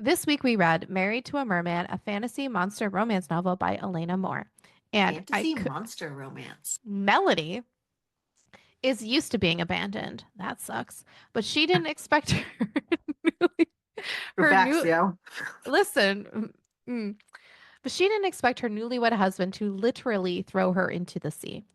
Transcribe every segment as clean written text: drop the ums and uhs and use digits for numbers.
This week we read Married to a Merman, a fantasy monster romance novel by Elena Moore. And Fantasy monster romance. Melody is used to being abandoned. That sucks. But she didn't expect We're her back, new Theo. listen. mm, but she didn't expect her newlywed husband to literally throw her into the sea.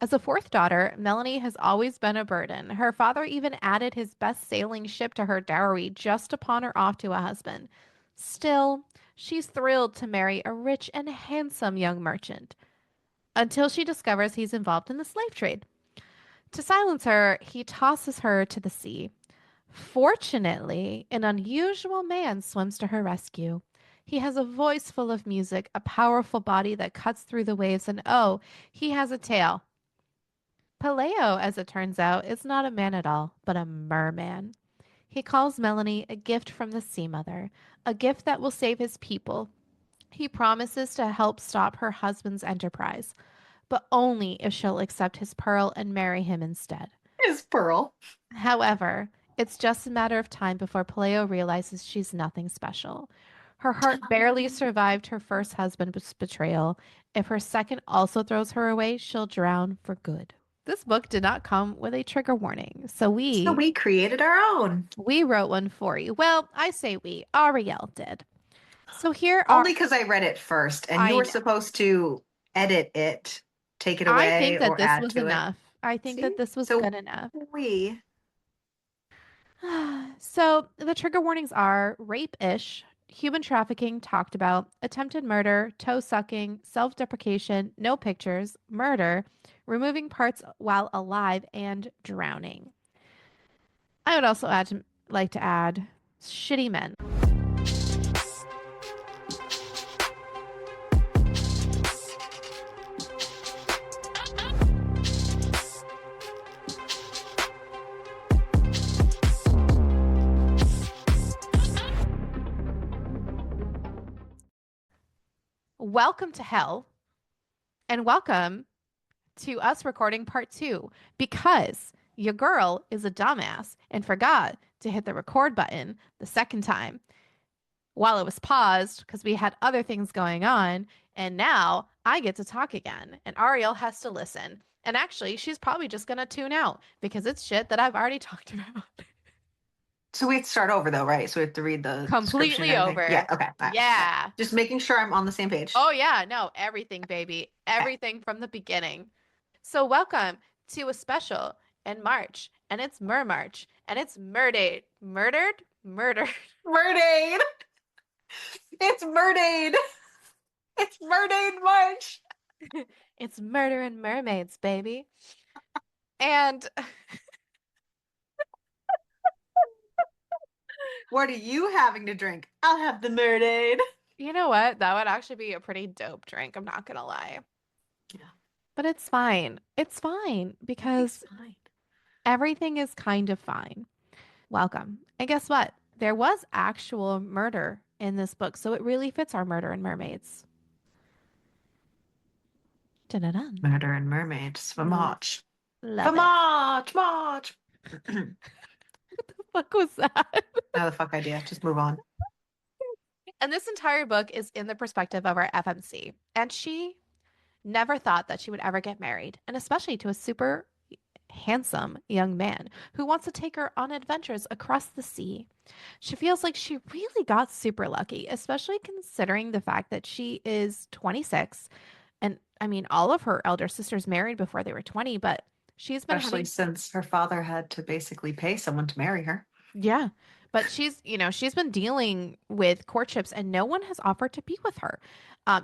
As a fourth daughter, Melanie has always been a burden. Her father even added his best sailing ship to her dowry just to pawn her off to a husband. Still, she's thrilled to marry a rich and handsome young merchant until she discovers he's involved in the slave trade. To silence her, he tosses her to the sea. Fortunately, an unusual man swims to her rescue. He has a voice full of music, a powerful body that cuts through the waves, and oh, he has a tail. Paleo, as it turns out, is not a man at all, but a merman. He calls Melanie a gift from the Sea Mother, a gift that will save his people. He promises to help stop her husband's enterprise, but only if she'll accept his pearl and marry him instead. Is Pearl. However, it's just a matter of time before Paleo realizes she's nothing special. Her heart barely survived her first husband's betrayal. If her second also throws her away, she'll drown for good. This book did not come with a trigger warning, so So we created our own. we wrote one for you. Well, I say we, Ariel did. So here are Only because I read it first, and you I were know. supposed to edit it, take it I away, think that or this add was to it. enough. I think that See? this was So good enough. we, So the trigger warnings are rape-ish, human trafficking talked about, attempted murder, toe sucking, self-deprecation, no pictures, murder, removing parts while alive, and drowning. I would also like to add shitty men. Welcome to hell, and welcome to us recording part two because your girl is a dumbass and forgot to hit the record button the second time while it was paused because we had other things going on. And now I get to talk again, and Ariel has to listen. And actually, she's probably just going to tune out because it's shit that I've already talked about. so we have to start over though, right? So we have to read the description and Completely everything. Yeah, over. okay. All right. All right. Yeah. Just making sure I'm on the same page. Oh, yeah. No, everything, baby. Okay. Everything from the beginning. So, welcome to a special in March, and it's Mermarch, and it's murdered, murdered, murdered. Murdaid! It's Murdaid! It's Murdaid March! It's murder and mermaids, baby. And What are you having to drink? I'll have the Murdaid. you know what? That would actually be a pretty dope drink. I'm not gonna lie. Yeah, But it's fine. It's fine it's because fine. everything is kind of fine. Welcome. And guess what? There was actual murder in this book, so it really fits our murder and mermaids. Dun-dun-dun. Murder and Mermaids for March. For Love it. March! March! What was that? No, the fuck idea. Just move on. And this entire book is in the perspective of our FMC. And she never thought that she would ever get married, and especially to a super handsome young man who wants to take her on adventures across the sea. She feels like she really got super lucky, especially considering the fact that she is 26. And I mean, all of her elder sisters married before they were 20, but she's been Especially having, since her father had to basically pay someone to marry her. yeah. But she's been dealing with courtships and no one has offered to be with her.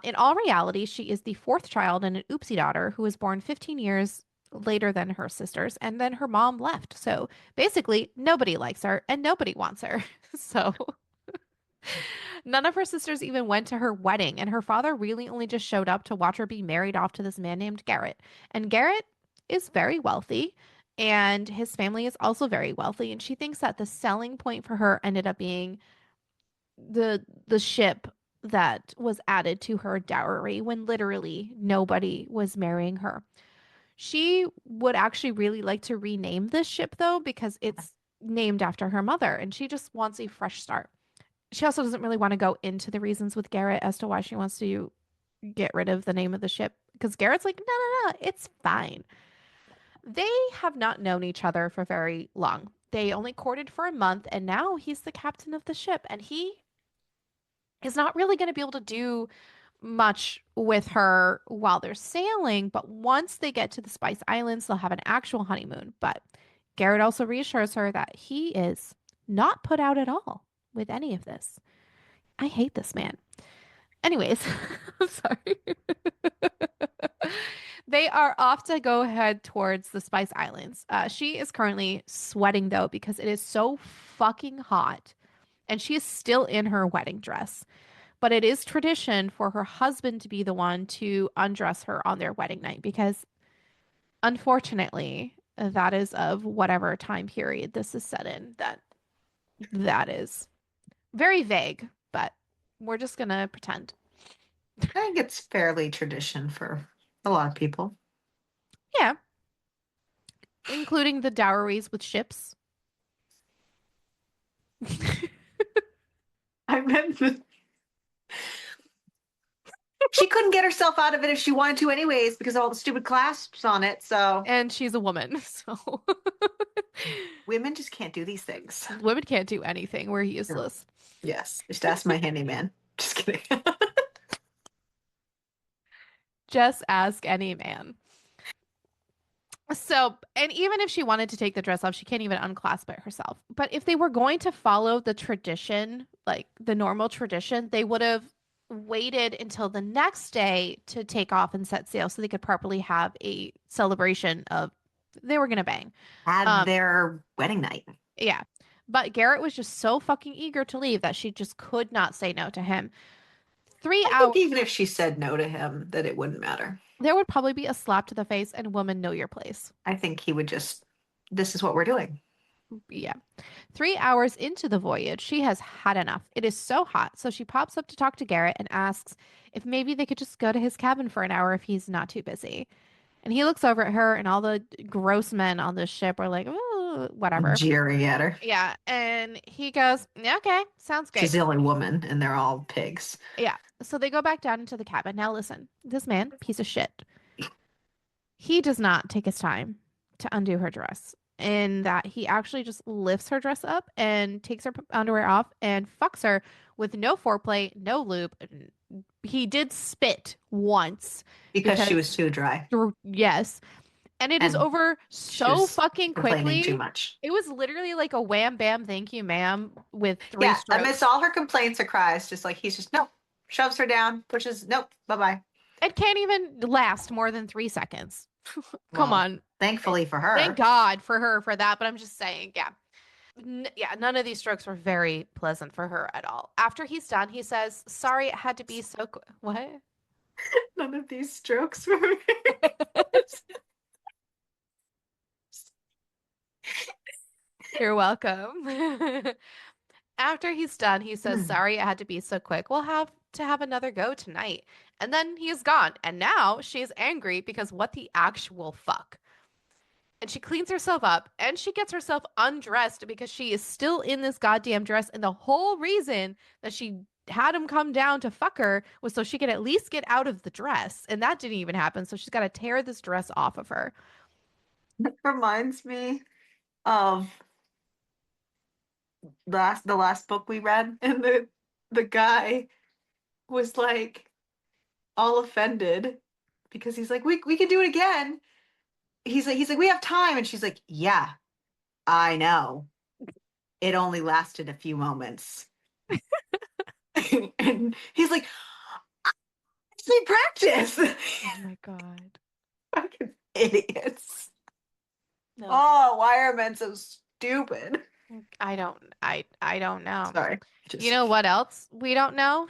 In all reality, she is the fourth child and an oopsie daughter who was born 15 years later than her sisters, and then her mom left. So basically, nobody likes her and nobody wants her. So none of her sisters even went to her wedding, and her father really only just showed up to watch her be married off to this man named Garrett. And Garrett is very wealthy, and his family is also very wealthy. And she thinks that the selling point for her ended up being the ship that was added to her dowry when literally nobody was marrying her. She would actually really like to rename this ship though because it's named after her mother and she just wants a fresh start. she also doesn't really want to go into the reasons with Garrett as to why she wants to get rid of the name of the ship because Garrett's like, no, no, no, it's fine. They have not known each other for very long. They only courted for a month, and now he's the captain of the ship, and he is not really going to be able to do much with her while they're sailing. But once they get to the Spice Islands, they'll have an actual honeymoon. But Garrett also reassures her that he is not put out at all with any of this. I hate this man. Anyways, I'm sorry. They are off to go head towards the Spice Islands. She is currently sweating though because it is so fucking hot and she is still in her wedding dress. But it is tradition for her husband to be the one to undress her on their wedding night because unfortunately, that is of whatever time period this is set in. That is very vague, but we're just gonna pretend. I think it's fairly tradition for a lot of people. Yeah, including the dowries with ships. I meant she couldn't get herself out of it if she wanted to, anyways, because of all the stupid clasps on it. So And she's a woman, so women just can't do these things. women can't do anything. We're No. useless. Yes. Just ask my handyman. Just kidding. Just ask any man. So, and even if she wanted to take the dress off, she can't even unclasp it herself. But if they were going to follow the tradition, like the normal tradition, they would have waited until the next day to take off and set sail so they could properly have a celebration of they were going to bang. Had Um, their wedding night. yeah. But Garrett was just so fucking eager to leave that she just could not say no to him. Three I hours, think even if she said no to him, that it wouldn't matter. there would probably be a slap to the face and woman, know your place. I think he would just, this is what we're doing. Yeah. 3 hours into the voyage, she has had enough. It is so hot. So she pops up to talk to Garrett and asks if maybe they could just go to his cabin for an hour if he's not too busy. And he looks over at her, and all the gross men on the ship are like, oh, whatever. Jeering at her. Yeah. And he goes, yeah, okay, sounds She's great. the only woman, and they're all pigs. Yeah. So they go back down into the cabin. Now, listen, this man, piece of shit, he does not take his time to undo her dress. In that he actually just lifts her dress up and takes her underwear off and fucks her with no foreplay, no lube. He did spit once Because because, she was too dry yes. And it is and over she so was fucking complaining too quickly. much. It was literally like a wham bam, thank you, ma'am, with three Yeah, amidst strokes. all her complaints or cries, just like he's just, nope, shoves her down, pushes, nope, bye bye. It can't even last more than 3 seconds. Come Well, on. thankfully for Thank her. God for her for that, but I'm just saying, yeah. Yeah, none of these strokes were very pleasant for her at all. After he's done, he says, "Sorry, it had to be so What? None of these strokes were very You're welcome." After he's done, he says, "Sorry, it had to be so quick. We'll have to have another go tonight." And then he is gone. And now she's angry because what the actual fuck? And she cleans herself up and she gets herself undressed because she is still in this goddamn dress. And the whole reason that she had him come down to fuck her was so she could at least get out of the dress. And that didn't even happen. So she's got to tear this dress off of her. Reminds me of the last book we read, and the guy was like all offended because he's like, we can do it again. He's like, we have time, and she's like, yeah, I know. It only lasted a few moments. And he's like, actually practice. Oh my God. Fucking idiots. No, Oh, why are men so stupid? I don't know. Sorry. You Just know what else we don't know?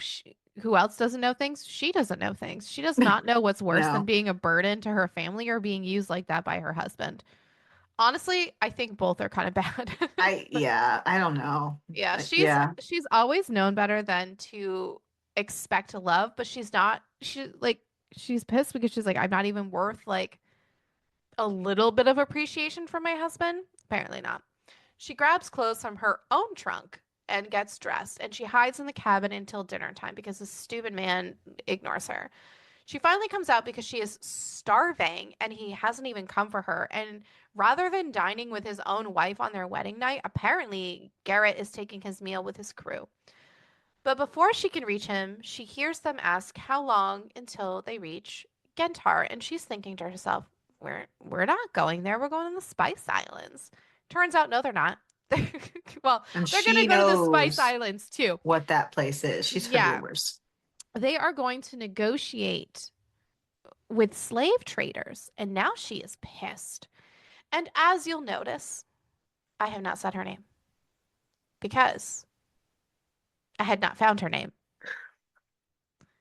Who else doesn't know things? She doesn't know things. She does not know what's worse than no. being a burden to her family or being used like that by her husband. Honestly, I think both are kind of bad. But Yeah, I don't know. yeah, But yeah. she's always known better than to expect love, but she's pissed because she's like, I'm not even worth like a little bit of appreciation from my husband. Apparently not. She grabs clothes from her own trunk and gets dressed, and she hides in the cabin until dinner time because the stupid man ignores her. She finally comes out because she is starving and he hasn't even come for her. And rather than dining with his own wife on their wedding night, apparently Garrett is taking his meal with his crew. But before she can reach him, she hears them ask how long until they reach Gentar, and she's thinking to herself, we're not going there. We're going to the Spice Islands. Turns out, no, they're not. Well, And they're gonna she go to the Spice knows Islands too. what that place is. She's heard Yeah, rumors. they are going to negotiate with slave traders, and now she is pissed. And as you'll notice, I have not said her name because I had not found her name.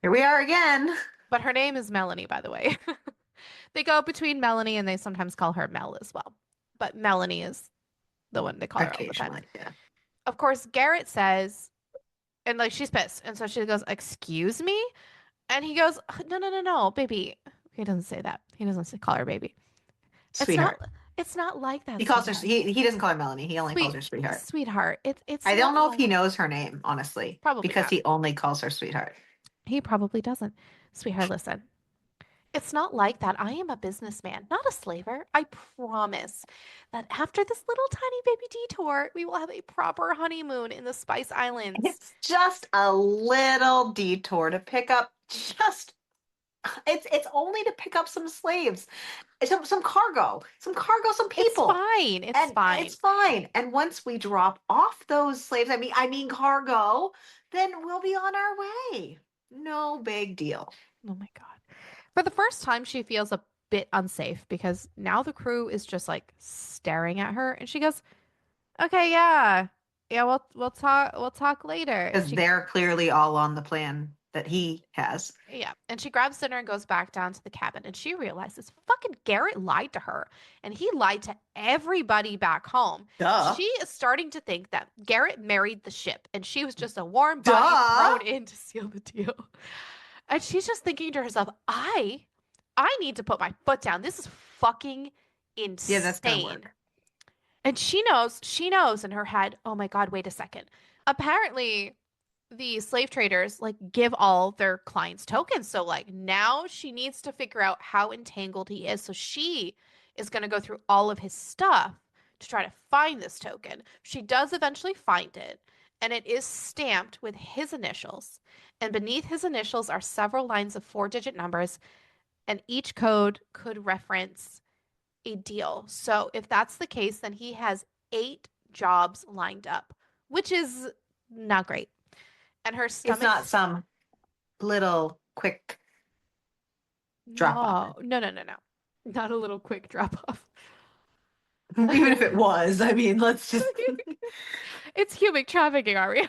Here we are again. But her name is Melanie, by the way. They go between Melanie and they sometimes call her Mel as well. But Melanie is the one they call her all the time. Occasionally, yeah. Of course, Garrett says, and like she's pissed. And so she goes, "Excuse me?" And he goes, "No, no, no, no, baby." He doesn't say that. He doesn't say call her baby. It's not Sweetheart. it's not like that, He calls her, sweetheart. he doesn't call her Melanie. He only calls Sweet her sweetheart. sweetheart. It's I don't not know if he like knows her name, honestly, probably because not. he only calls her sweetheart. He probably doesn't. Sweetheart, listen. It's not like that. I am a businessman, not a slaver. I promise that after this little tiny baby detour, we will have a proper honeymoon in the Spice Islands. It's just a little detour to pick up just it's only to pick up some slaves, some It's people. fine. It's And fine. it's fine. And once we drop off those slaves, I mean cargo, then we'll be on our way. No big deal. Oh my God. For the first time, she feels a bit unsafe because now the crew is just like staring at her and she goes, "Okay, yeah. Yeah, we'll talk later." And Because she they're clearly all on the plan that he has. Yeah, and she grabs dinner and goes back down to the cabin and she realizes fucking Garrett lied to her and he lied to everybody back home. Duh. She is starting to think that Garrett married the ship and she was just a warm body Duh. thrown in to seal the deal. And she's just thinking to herself, I need to put my foot down. This is fucking Yeah, that's gonna insane. work. And she knows in her head, oh my God, wait a second. Apparently, the slave traders like give all their clients tokens. So like now she needs to figure out how entangled he is. So she is going to go through all of his stuff to try to find this token. She does eventually find it, and it is stamped with his initials. And beneath his initials are several lines of four-digit numbers, and each code could reference a deal. So if that's the case, then he has 8 jobs lined up, which is not great. And her It's not stomach's some little quick drop off. no, no, no, no, no. Not a little quick drop off. Even if it was, I mean, let's just. It's human trafficking, Ariel.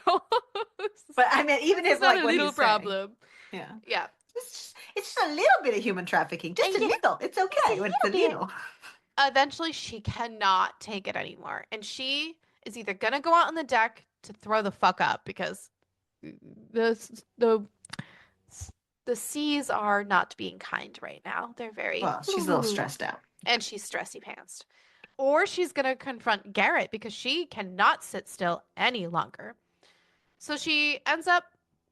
But I mean, even It's if not like a what little he's saying, problem. yeah, Yeah. it's just a little bit of human trafficking, just a Yeah, little. It's just a okay. It's little a bit. little. Eventually, she cannot take it anymore. And she is either going to go out on the deck to throw the fuck up because the the seas are not being kind right now. They're very Well, she's a little ooh, stressed out. and she's stressy pants. Or she's going to confront Garrett because she cannot sit still any longer. So she ends up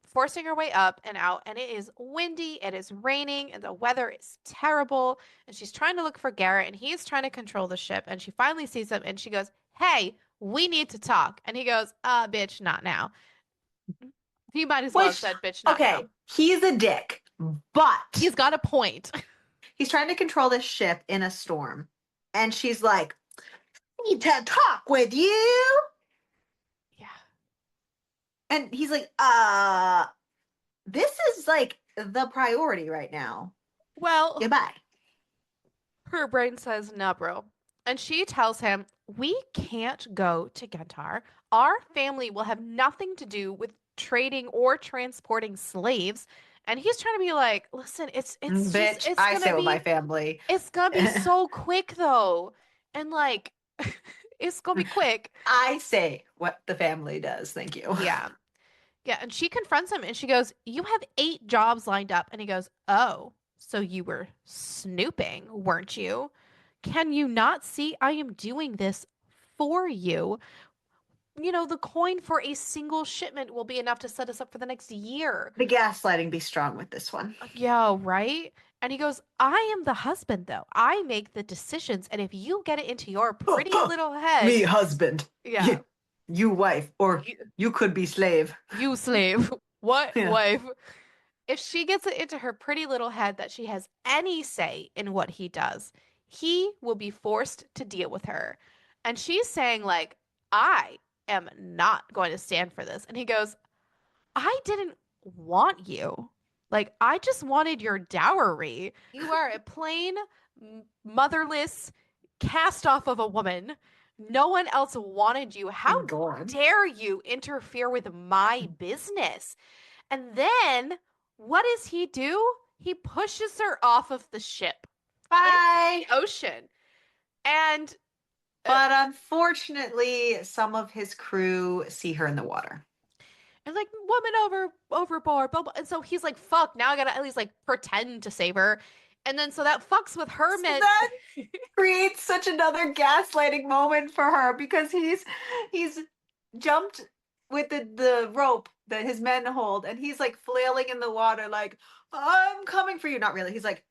forcing her way up and out, and it is windy, it is raining, and the weather is terrible. And she's trying to look for Garrett, and he's trying to control the ship. And she finally sees him, and she goes, "Hey, we need to talk." And he goes, bitch, not now." He might as well have Which, said, "Bitch, not now." okay, he's a dick, but He's got a point. he's trying to control this ship in a storm. And she's like, I need to talk with you. Yeah. And he's like, this is like the priority right now. Well, Goodbye. her brain says, "No, bro." And she tells him, "We can't go to Gentar. Our family will have nothing to do with trading or transporting slaves." And he's trying to be like, "Listen, it's just Bitch, I stay with my family. it's gonna be so quick though." And like it's gonna be quick. I say what the family does. Thank you. Yeah. Yeah, and she confronts him and she goes, "You have 8 jobs lined up." And he goes, "Oh, so you were snooping, weren't you? Can you not see I am doing this for you?" the coin for a single shipment will be enough to set us up for the next year. The gaslighting be strong with this one. Yeah, right? And he goes, I am the husband, though. I make the decisions. And if you get it into your pretty little head, Me husband. yeah, You wife, or you, you could be slave. you slave, what Yeah. wife? If she gets it into her pretty little head that she has any say in what he does, he will be forced to deal with her. And she's saying, like, I am not going to stand for this. And he goes, I didn't want you. Like, I just wanted your dowry. You are a plain, motherless cast off of a woman. No one else wanted you. How And go on. dare you interfere with my business? And then what does he do? He pushes her off of the ship into Bye. the ocean. And uh, But unfortunately, some of his crew see her in the water. and like woman overboard, blah, blah. And so he's like, fuck, now I gotta at least like pretend to save her. And then so that fucks with So Herman. that creates such another gaslighting moment for her because he's jumped with the rope that his men hold and he's like flailing in the water like I'm coming for you. Not really. He's like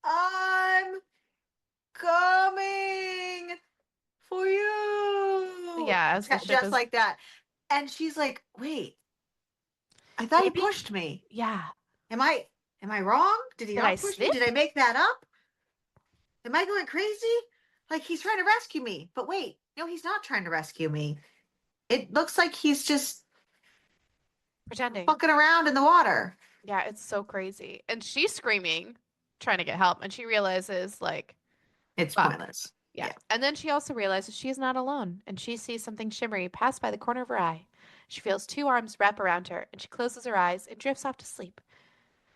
I'm coming for you. Yeah, as the ship Just is like that. And she's like, "Wait, I thought he maybe, pushed me. yeah. Am I wrong? Did he Did I not push me? Did slip? I make that up? Am I going crazy? Like he's trying to rescue me. But wait, no, he's not trying to rescue me. It looks like he's just Pretending. fucking around in the water. Yeah, it's so crazy. And she's screaming, trying to get help, and she realizes like, It's fuck. pointless. Yeah. Yeah. And then she also realizes she is not alone, and she sees something shimmery pass by the corner of her eye. She feels two arms wrap around her, and she closes her eyes and drifts off to sleep.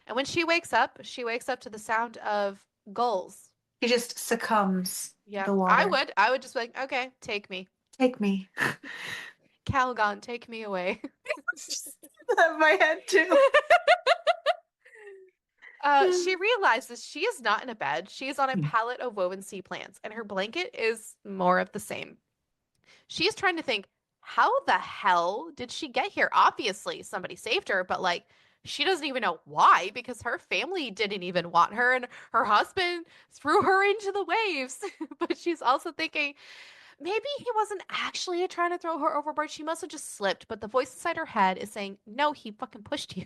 And when she wakes up to the sound of gulls. He just succumbs to Yeah, the I water. would. I would just be like, okay, take me. Take me. Calgon, take me away. Just in my head too. She realizes she is not in a bed. She is on a pallet of woven sea plants, and her blanket is more of the same. She's trying to think, how the hell did she get here? Obviously, somebody saved her, but like, she doesn't even know why because her family didn't even want her, and her husband threw her into the waves. But she's also thinking, maybe he wasn't actually trying to throw her overboard. She must have just slipped, but the voice inside her head is saying, no, he fucking pushed you.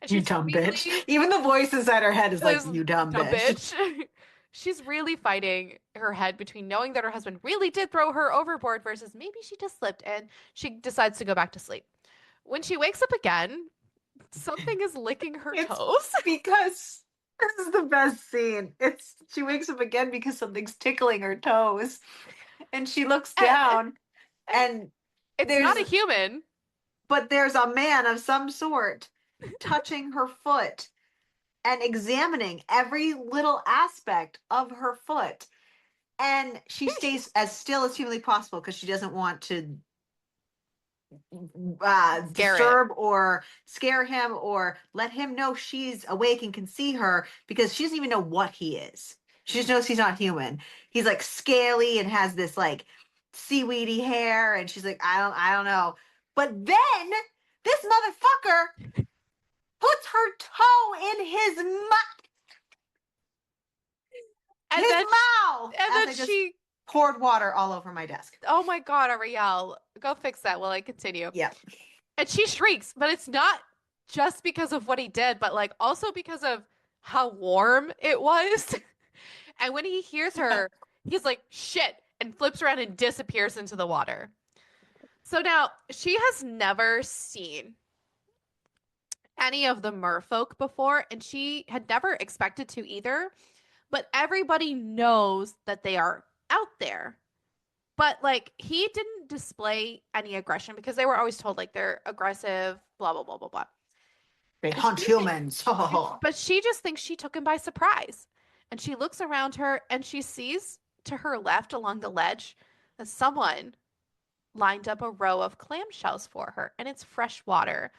And You she's dumb bitch. really Even the voice inside her head is like, this you dumb dumb bitch. bitch. She's really fighting her head between knowing that her husband really did throw her overboard versus maybe she just slipped and she decides to go back to sleep. When she wakes up again, something is licking her It's toes. because this is the best scene. It's she wakes up again because something's tickling her toes. And she looks And down and it's there's not a human. there's a man of some sort touching her foot and examining every little aspect of her foot. And she stays as still as humanly possible because she doesn't want to Scare it. disturb or scare him or let him know she's awake and can see her because she doesn't even know what he is. She just knows he's not human. He's like scaly and has this like seaweedy hair, and she's like, I don't know. But then this motherfucker puts her toe in And his then mouth and as then I just she poured water all over my desk. oh my God, Ariel, go fix that while I continue. Yeah. And she shrieks, but it's not just because of what he did, but like also because of how warm it was. And when he hears her, he's like, shit, and flips around and disappears into the water. So now she has never seen any of the merfolk before, and she had never expected to either. But everybody knows that they are out there. But like he didn't display any aggression because they were always told like they're aggressive, blah blah blah blah blah. They And hunt she thinks, humans. but she just thinks she took him by surprise. And she looks around her and she sees to her left along the ledge that someone lined up a row of clamshells for her, and it's fresh water.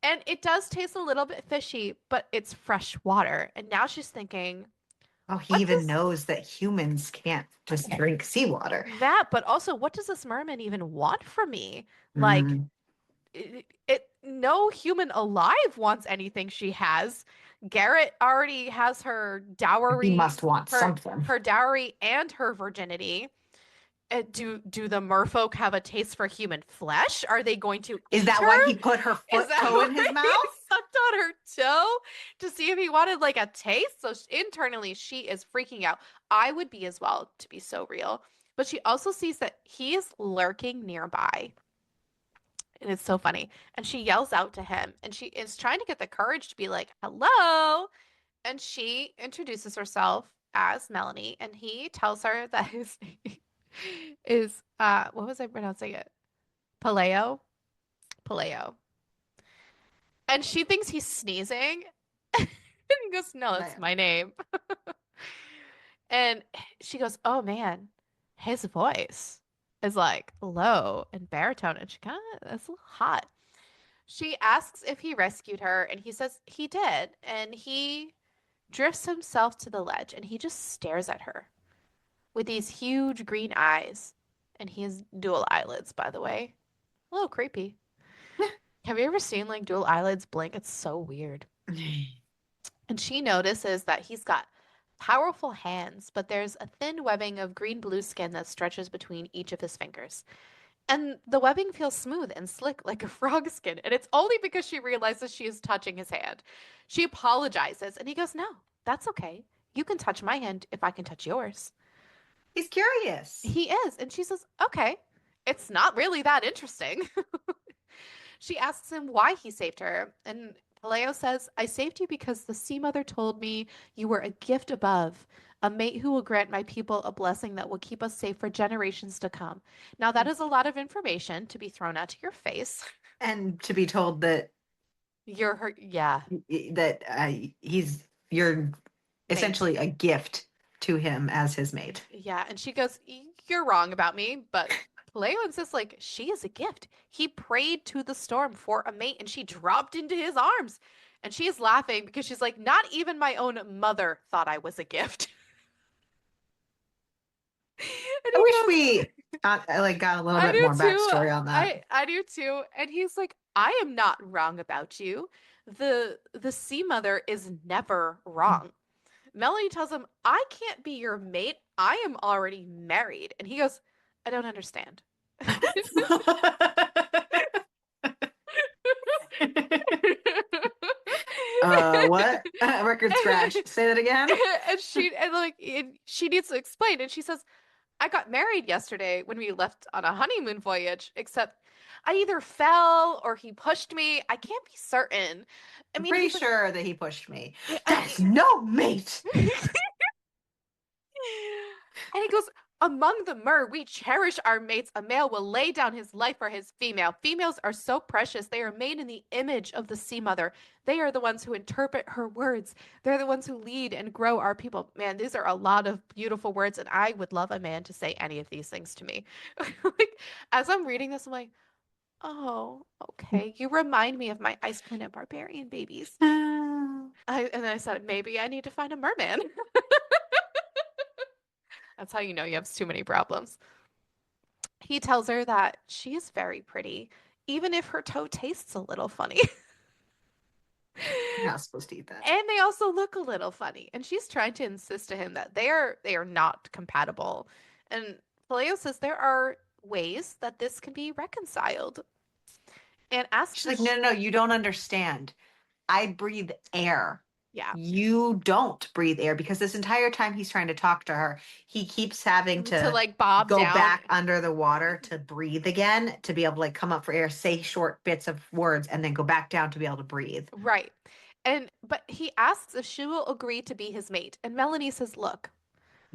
And it does taste a little bit fishy, but it's fresh water. And now she's thinking, Oh, he What even does knows that humans can't just drink seawater. that, but also, what does this merman even want from me? Like, Mm, no human alive wants anything she has. Garrett already has he must want her something. dowry and her virginity. Do the merfolk have a taste for human flesh? Are they going to Is eat that her? why he put her Is foot that toe in his why he mouth? sucked on her toe to see if he wanted like a taste? So internally, she is freaking out. I would be as well, to be so real. But she also sees that he is lurking nearby. And it's so funny. And she yells out to him and she is trying to get the courage to be like, hello. And she introduces herself as Melanie. And he tells her that his name is, what was I pronouncing it? Paleo? Paleo. And she thinks he's sneezing. And he goes, no, that's Right. my name. And she goes, oh man, his voice is like low and baritone. And she kind of, that's a little hot. She asks if he rescued her, and he says he did. And he drifts himself to the ledge and he just stares at her with these huge green eyes. And he has dual eyelids, by the way. A little creepy. Have you ever seen like dual eyelids blink? It's so weird. And she notices that he's got powerful hands, but there's a thin webbing of green blue skin that stretches between each of his fingers. And the webbing feels smooth and slick like a frog skin. And it's only because she realizes she is touching his hand. She apologizes, and he goes, no, that's okay. You can touch my hand if I can touch yours. He's curious. He is. And she says, okay, it's not really that interesting. She asks him why he saved her. And Paleo says, I saved you because the Sea Mother told me you were a gift above, a mate who will grant my people a blessing that will keep us safe for generations to come. Now, that is a lot of information to be thrown out to your face. And to be told that You're her, yeah, that he's you're mate. essentially a gift to him as his mate. Yeah. And she goes, you're wrong about me. But Paleo insists, like, she is a gift. He prayed to the storm for a mate and she dropped into his arms. And she is laughing because she's like, not even my own mother thought I was a gift. And I he wish goes, we got a little I bit do more too. backstory on that. I do too. And he's like, I am not wrong about you. The sea mother is never wrong. Melanie tells him, I can't be your mate. I am already married. And he goes, I don't understand. What? Record scratch. Say that again. And she needs to explain. And she says, I got married yesterday when we left on a honeymoon voyage, except I either fell or he pushed me. I can't be certain. I I'm mean, pretty he's like, sure that he pushed me. I, That's no mate. and he goes, among the mer, we cherish our mates. A male will lay down his life for his female. Females are so precious. They are made in the image of the sea mother. They are the ones who interpret her words. They're the ones who lead and grow our people. Man, these are a lot of beautiful words, and I would love a man to say any of these things to me. Like, as I'm reading this, I'm like, oh, okay. You remind me of my Ice Planet Barbarian babies. And then I said, maybe I need to find a merman. That's how you know you have too many problems. He tells her that she is very pretty, even if her toe tastes a little funny. You're not supposed to eat that. And they also look a little funny. And she's trying to insist to him that they are not compatible. And Paleo says there are ways that this can be reconciled and asks She's if like, no, she, no, no, you don't understand. I breathe air. yeah, You don't breathe air because this entire time he's trying to talk to her, he keeps having to to like bob go down. back under the water to breathe again, to be able to like come up for air, say short bits of words, and then go back down to be able to breathe. Right. And but he asks if she will agree to be his mate. And Melanie says, "Look,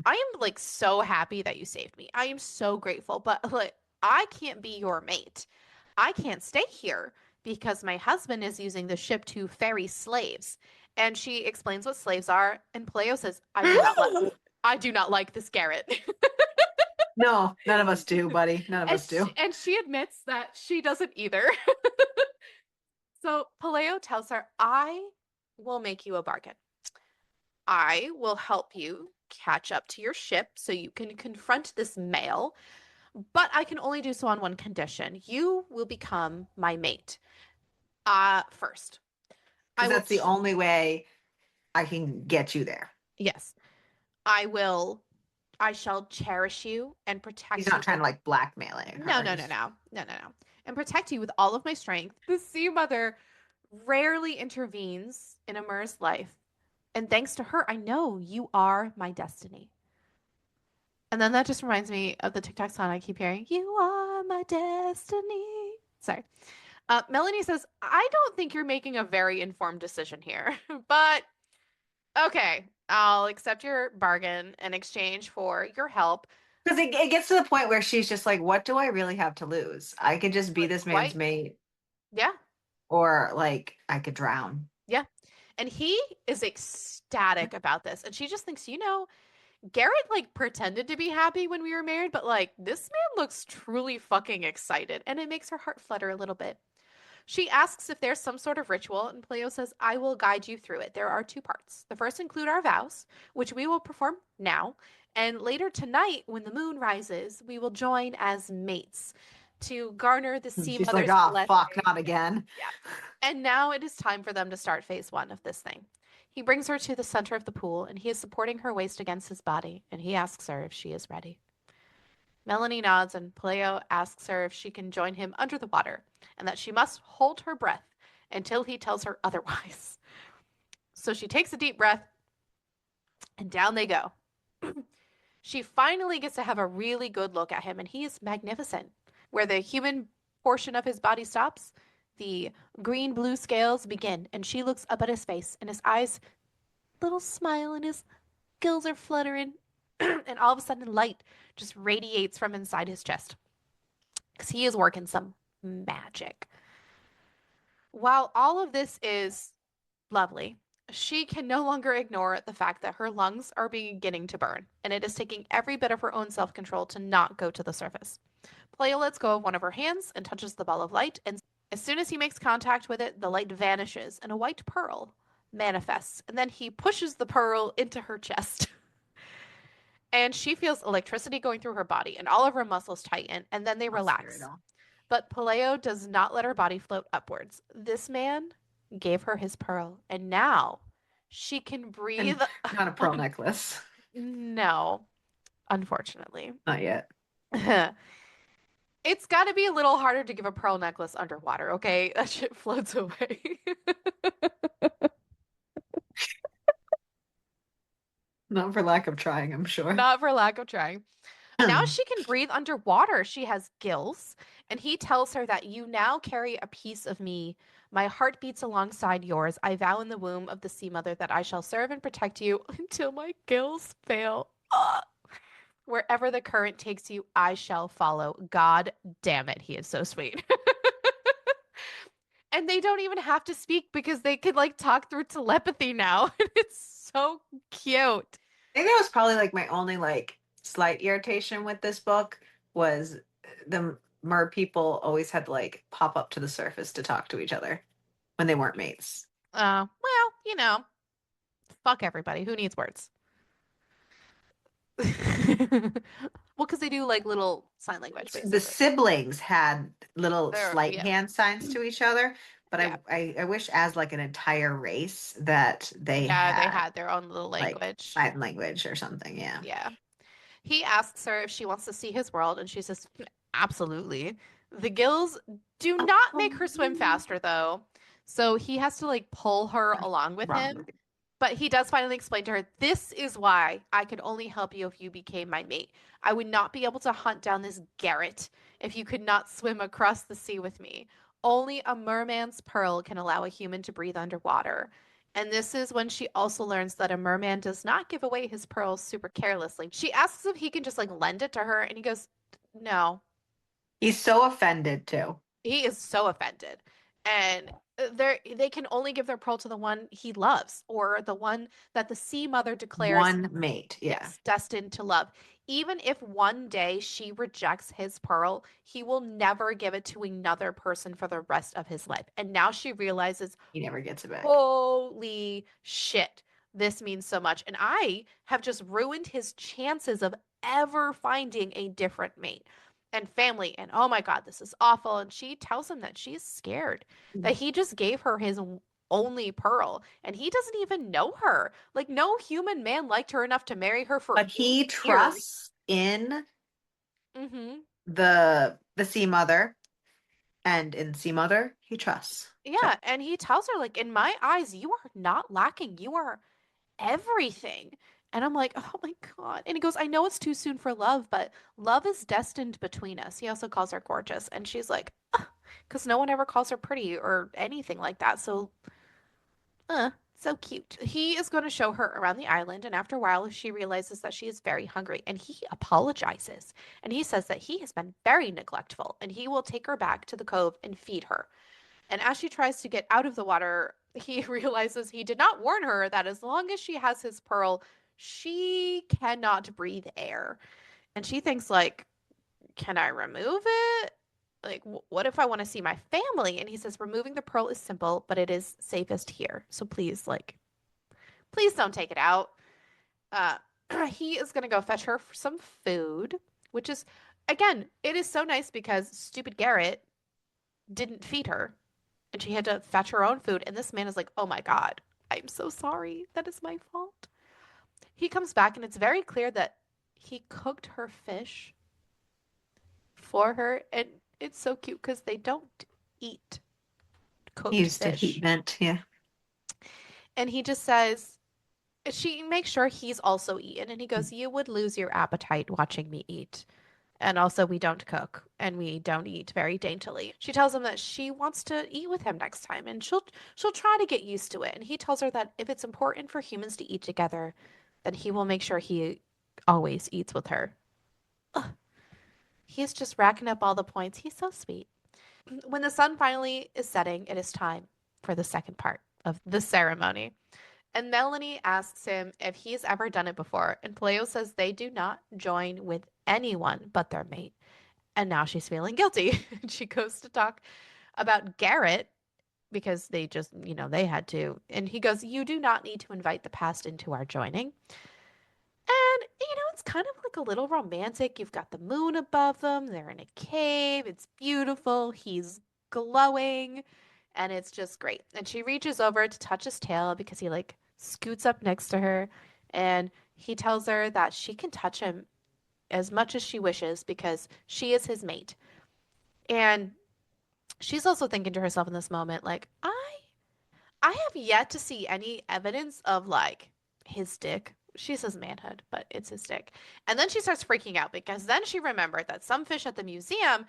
I am like so happy that you saved me. I am so grateful, but like I can't be your mate. I can't stay here because my husband is using the ship to ferry slaves." And she explains what slaves are, and Paleo says, I do not like this Garrett." No, none of us do, buddy. None of And us do. she admits that she doesn't either. So Paleo tells her, I will make you a bargain. I will help you catch up to your ship so you can confront this male, but I can only do so on one condition. You will become my mate. First, I Because will, that's the only way I can get you there. yes, I will, I shall cherish you and He's protect not you trying with, to like blackmailing no, her. no, no, He's no, no, no, no, and protect you with all of my strength. The sea mother rarely intervenes in a Mer's life, and thanks to her, I know you are my destiny. And then that just reminds me of the TikTok song I keep hearing. You are my destiny. Sorry. Melanie says, I don't think you're making a very informed decision here, but okay, I'll accept your bargain in exchange for your help. because it gets to the point where she's just like, what do I really have to lose? I could just be Like, this man's quite, mate, yeah, or like I could drown. yeah. And he is ecstatic about this. And she just thinks, Garrett like pretended to be happy when we were married, but like this man looks truly fucking excited. And it makes her heart flutter a little bit. She asks if there's some sort of ritual, and Pleo says, I will guide you through it. There are two parts. The first include our vows, which we will perform now, and later tonight, when the moon rises, we will join as mates to garner the And sea she's like, mother's ah, fuck, blessing. not again. Yeah. And now it is time for them to start phase one of this thing. He brings her to the center of the pool, and he is supporting her waist against his body, and he asks her if she is ready. Melanie nods, and Paleo asks her if she can join him under the water and that she must hold her breath until he tells her otherwise. So she takes a deep breath, and down they go. She finally gets to have a really good look at him, and he is magnificent. Where the human portion of his body stops, the green blue scales begin, and she looks up at his face, and his eyes, little smile, and his gills are fluttering, and all of a sudden, light just radiates from inside his chest because he is working some magic. While all of this is lovely, she can no longer ignore the fact that her lungs are beginning to burn, and it is taking every bit of her own self control to not go to the surface. Playa lets go of one of her hands and touches the ball of light, and as soon as he makes contact with it, the light vanishes and a white pearl manifests, and then he pushes the pearl into her chest. And she feels electricity going through her body, and all of her muscles tighten, and then they Not scary at relax. all. But Paleo does not let her body float upwards. This man gave her his pearl, and now she can And breathe not a pearl on. necklace. No, unfortunately. Not yet. It's got to be a little harder to give a pearl necklace underwater, okay? That shit floats away. Not for lack of trying, I'm sure. Not for lack of trying. Now she can breathe underwater. She has gills, and he tells her that you now carry a piece of me. My heart beats alongside yours. I vow in the womb of the sea mother that I shall serve and protect you until my gills fail. Ugh. Wherever the current takes you, I shall follow. God damn it, he is so sweet. And they don't even have to speak because they could like talk through telepathy now. It's so cute. I think that was probably like my only like slight irritation with this book was the mer people always had to like pop up to the surface to talk to each other when they weren't mates. Well, fuck everybody. Who needs words? Well, because they do like little sign language, The basically. siblings had little slight Yeah, hand signs to each other, but yeah, I wish as like an entire race that they yeah. They had had their own little like language. sign language or something. Yeah. Yeah. He asks her if she wants to see his world, and she says, absolutely. The gills do not make her swim faster, though. So he has to like pull her along with Wrong him. movie. But he does finally explain to her, this is why I could only help you if you became my mate. I would not be able to hunt down this Garrett if you could not swim across the sea with me. Only a merman's pearl can allow a human to breathe underwater. And this is when she also learns that a merman does not give away his pearls super carelessly. She asks if he can just like lend it to her, and he goes, no. He's so offended too. He is so offended. And they can only give their pearl to the one he loves or the one that the sea mother declares, One mate. Yeah. yes, destined to love. Even if one day she rejects his pearl, he will never give it to another person for the rest of his life. And now she realizes, He never gets it back. holy shit. this means so much. And I have just ruined his chances of ever finding a different mate and family. And oh my God, this is awful. And she tells him that she's scared, that he just gave her his only pearl and he doesn't even know her. Like, no human man liked her enough to marry her for But he years. trusts in Hmm. the Sea Mother, and in Sea Mother, he trusts. So Yeah. And he tells her, like, in my eyes, you are not lacking. You are everything. And I'm like, oh my God. And he goes, I know it's too soon for love, but love is destined between us. He also calls her gorgeous. And she's like, because no one ever calls her pretty or anything like that. So, so cute. He is going to show her around the island. And after a while, she realizes that she is very hungry. And he apologizes. And he says that he has been very neglectful and he will take her back to the cove and feed her. And as she tries to get out of the water, he realizes he did not warn her that as long as she has his pearl, she cannot breathe air. And she thinks like, can I remove it? Like, what if I want to see my family? And he says, removing the pearl is simple, but it is safest here. So please, like, please don't take it out. Uh, he is going to go fetch her some food, which is, again, it is so nice because stupid Garrett didn't feed her and she had to fetch her own food. And this man is like, oh my God, I'm so sorry. That is my fault. He comes back, and it's very clear that he cooked her fish for her. And it's so cute because they don't eat he cooked used to heat fish. vent, yeah. And he just says, she makes sure he's also eaten. And he goes, you would lose your appetite watching me eat. And also, we don't cook and we don't eat very daintily. She tells him that she wants to eat with him next time and she'll try to get used to it. And he tells her that if it's important for humans to eat together, then he will make sure he always eats with her. Ugh, he's just racking up all the points. He's so sweet. When the sun finally is setting, it is time for the second part of the ceremony. And Melanie asks him if he's ever done it before. And Paleo says they do not join with anyone but their mate. And now she's feeling guilty. She goes to talk about Garrett because they just, they had to. And he goes, you do not need to invite the past into our joining. And, it's kind of like a little romantic. You've got the moon above them. They're in a cave. It's beautiful. He's glowing. And it's just great. And she reaches over to touch his tail because he, like, scoots up next to her. And he tells her that she can touch him as much as she wishes because she is his mate. And she's also thinking to herself in this moment, like, I have yet to see any evidence of like his dick. She says manhood, but it's his dick. And then she starts freaking out because then she remembered that some fish at the museum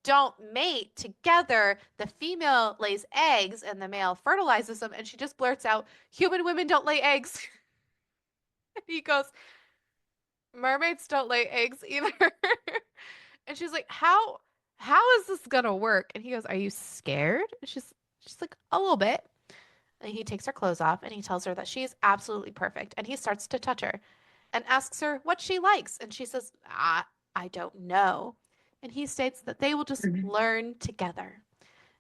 don't mate together. The female lays eggs and the male fertilizes them. And she just blurts out, human women don't lay eggs. He goes, mermaids don't lay eggs either. And she's like, how is this gonna work? And he goes, are you scared? And she's like, a little bit. And he takes her clothes off and he tells her that she is absolutely perfect. And he starts to touch her and asks her what she likes. And she says, I don't know. And he states that they will just Mhm. learn together.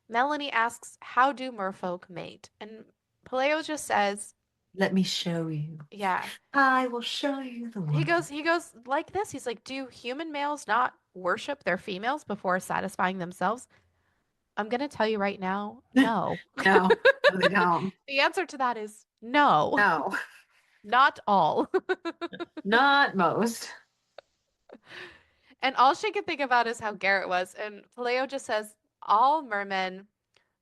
Melanie asks, how do merfolk mate? And Paleo just says, Let me show you. yeah. I will show you the He world. goes, he goes like this. He's like, do human males not worship their females before satisfying themselves? I'm going to tell you right now, no. No, no, they don't. The answer to that is no, No, not all. not most. And all she could think about is how Garrett was. And Paleo just says all mermen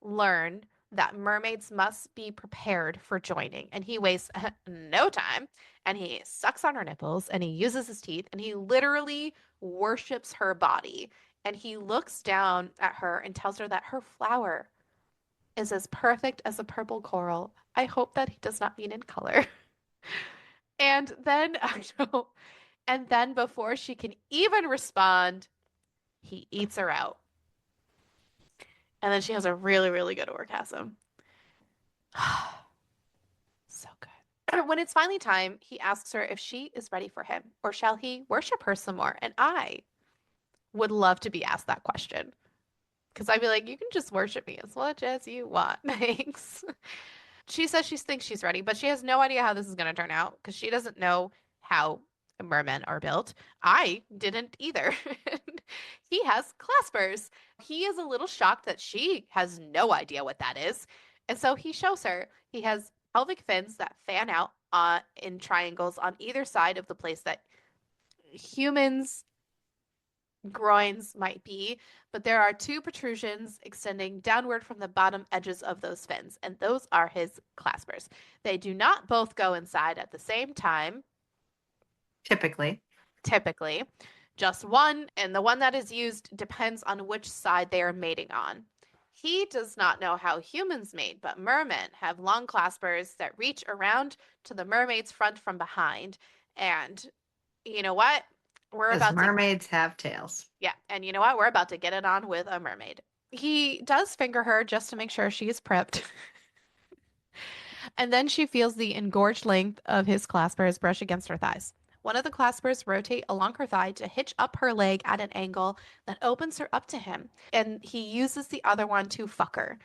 learn that mermaids must be prepared for joining. And he wastes no time and he sucks on her nipples and he uses his teeth and he literally worships her body. And he looks down at her and tells her that her flower is as perfect as a purple coral. I hope that he does not mean in color. And then, I know, and then before she can even respond, he eats her out. And then she has a really, really good orgasm. So good. When it's finally time, he asks her if she is ready for him or shall he worship her some more? And I would love to be asked that question because I'd be like, you can just worship me as much as you want. Thanks. She says she thinks she's ready, but she has no idea how this is going to turn out because she doesn't know how mermen are built. I didn't either. He has claspers. He is a little shocked that she has no idea what that is. And so he shows her. He has pelvic fins that fan out in triangles on either side of the place that humans' groins might be, but there are two protrusions extending downward from the bottom edges of those fins, and those are his claspers. They do not both go inside at the same time, Typically. typically. Just one, and the one that is used depends on which side they are mating on. He does not know how humans mate, but mermen have long claspers that reach around to the mermaid's front from behind. And you know what? We're Because about to mermaids have tails. Yeah, and you know what? We're about to get it on with a mermaid. He does finger her just to make sure she is prepped. And then she feels the engorged length of his claspers brush against her thighs. One of the claspers rotate along her thigh to hitch up her leg at an angle that opens her up to him. And he uses the other one to fuck her.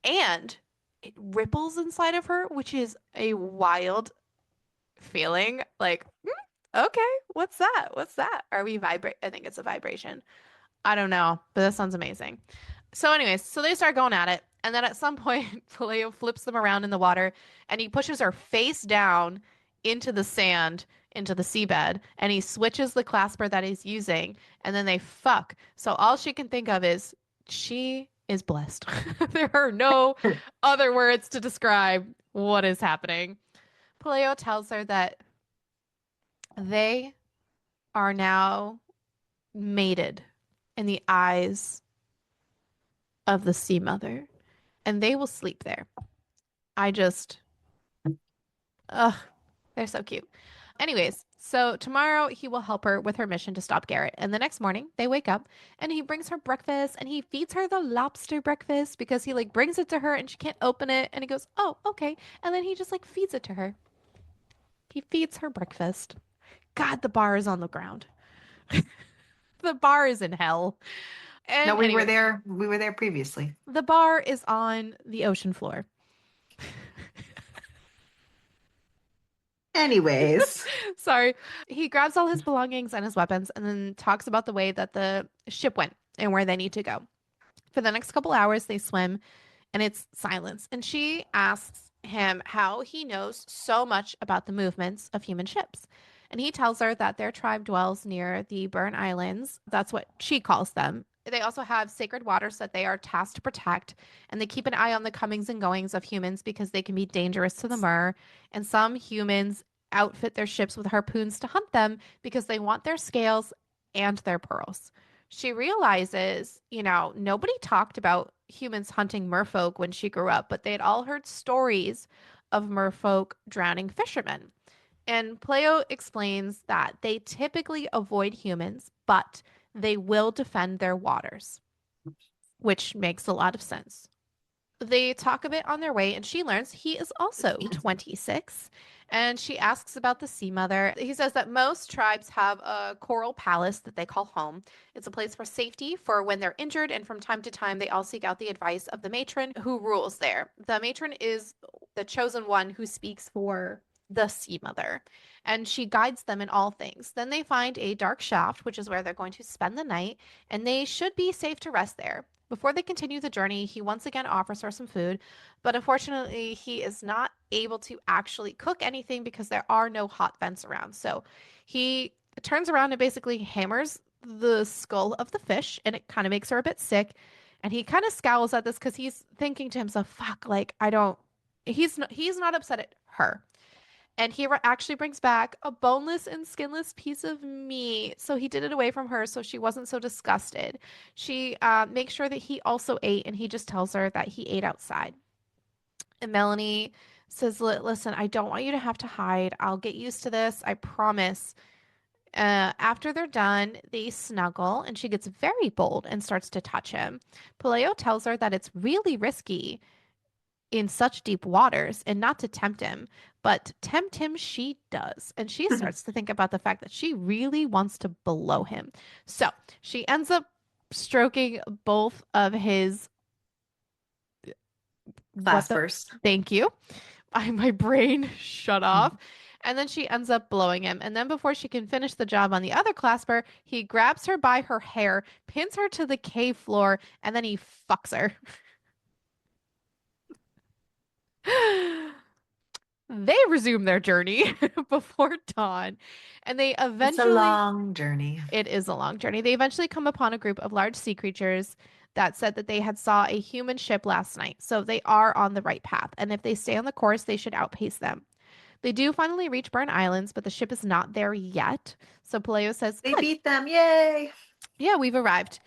And it ripples inside of her, which is a wild feeling. Like, okay, what's that? What's that? Are we vibrate? I think it's a vibration. I don't know, but that sounds amazing. So, anyways, so they start going at it. And then at some point, Paleo flips them around in the water and he pushes her face down into the sand, into the seabed, and he switches the clasper that he's using. And then they fuck. So, all she can think of is she is blessed. There are no other words to describe what is happening. Paleo tells her that they are now mated in the eyes of the sea mother, and they will sleep there. I just, ugh, they're so cute. Anyways, so tomorrow he will help her with her mission to stop Garrett. And the next morning they wake up and he brings her breakfast and he feeds her the lobster breakfast because he like brings it to her and she can't open it. And he goes, oh, okay. And then he just like feeds it to her. He feeds her breakfast. God, the bar is on the ground. The bar is in hell. No, And we were anyways, there. We were there previously. the bar is on the ocean floor. Anyways, Sorry. He grabs all his belongings and his weapons and then talks about the way that the ship went and where they need to go. For the next couple hours, they swim and it's silence. And she asks him how he knows so much about the movements of human ships. And he tells her that their tribe dwells near the Burn Islands. That's what she calls them. They also have sacred waters that they are tasked to protect, and they keep an eye on the comings and goings of humans because they can be dangerous to the mer. And some humans outfit their ships with harpoons to hunt them because they want their scales and their pearls. She realizes, nobody talked about humans hunting merfolk when she grew up, but they had all heard stories of merfolk drowning fishermen. And Pleo explains that they typically avoid humans, but they will defend their waters, which makes a lot of sense. They talk a bit on their way, and she learns he is also 26. And she asks about the Sea Mother. He says that most tribes have a coral palace that they call home. It's a place for safety for when they're injured, and from time to time, they all seek out the advice of the matron who rules there. The matron is the chosen one who speaks for the Sea Mother, and she guides them in all things. Then they find a dark shaft, which is where they're going to spend the night, and they should be safe to rest there. Before they continue the journey, he once again offers her some food, but unfortunately, he is not able to actually cook anything because there are no hot vents around. So he turns around and basically hammers the skull of the fish, and it kind of makes her a bit sick. And he kind of scowls at this because he's thinking to himself, fuck, like, I don't. He's not upset at her. And he actually brings back a boneless and skinless piece of meat. So he did it away from her so she wasn't so disgusted. She makes sure that he also ate, and he just tells her that he ate outside. And Melanie says, listen, I don't want you to have to hide. I'll get used to this. I promise. After they're done, they snuggle, and she gets very bold and starts to touch him. Paleo tells her that it's really risky in such deep waters and not to tempt him, but tempt him she does. And she starts to think about the fact that she really wants to below him. So she ends up stroking both of his what the Claspers. thank you. My brain shut off. And then she ends up blowing him. And then before she can finish the job on the other clasper, he grabs her by her hair, pins her to the cave floor, and then he fucks her. They resume their journey before dawn. And they It's a eventually, long journey. it is a long journey. They eventually come upon a group of large sea creatures that said that they had saw a human ship last night. So they are on the right path. And if they stay on the course, they should outpace them. They do finally reach Burn Islands, but the ship is not there yet. So Paleo says, They good, beat them. Yay. yeah, we've arrived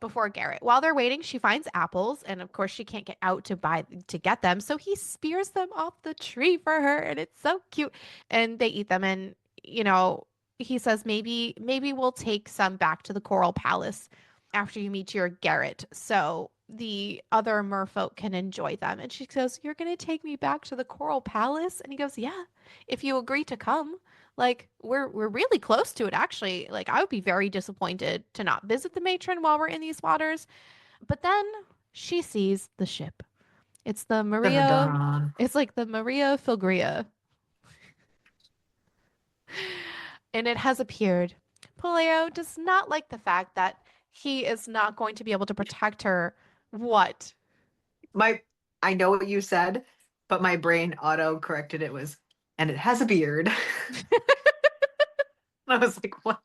before Garrett. While they're waiting, she finds apples, and of course she can't get out to get them, so he spears them off the tree for her, and it's so cute. And they eat them, and you know, he says maybe we'll take some back to the Coral Palace after you meet your Garrett, so the other merfolk can enjoy them. And she goes, "You're gonna take me back to the Coral Palace?" And he goes, "Yeah, if you agree to come." Like we're really close to it actually. Like I would be very disappointed to not visit the matron while we're in these waters. But then she sees the ship. It's the Dun, dun, Maria, dun. it's like the Maria Filgria, and it has appeared. Poleo does not like the fact that he is not going to be able to protect her. What? My, I know what you said, but my brain auto corrected it was, and it has a beard. I was like, what?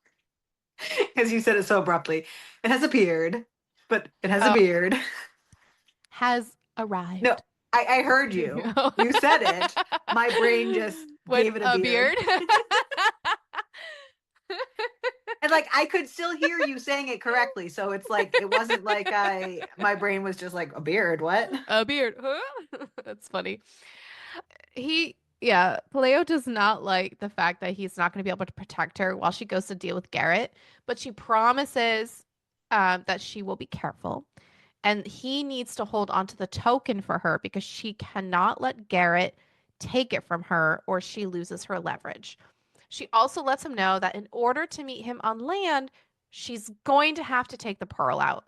Because you said it so abruptly. It has a beard, but it has a Oh, beard. has No, arrived. I heard you. You said it. My brain just With gave it a a beard. beard. And like I could still hear you saying it correctly. So it's like it wasn't like my brain was just like a beard, what? A beard. Huh? That's funny. Yeah, Paleo does not like the fact that he's not going to be able to protect her while she goes to deal with Garrett, but she promises that she will be careful. And he needs to hold on to the token for her because she cannot let Garrett take it from her or she loses her leverage. She also lets him know that in order to meet him on land, she's going to have to take the pearl out.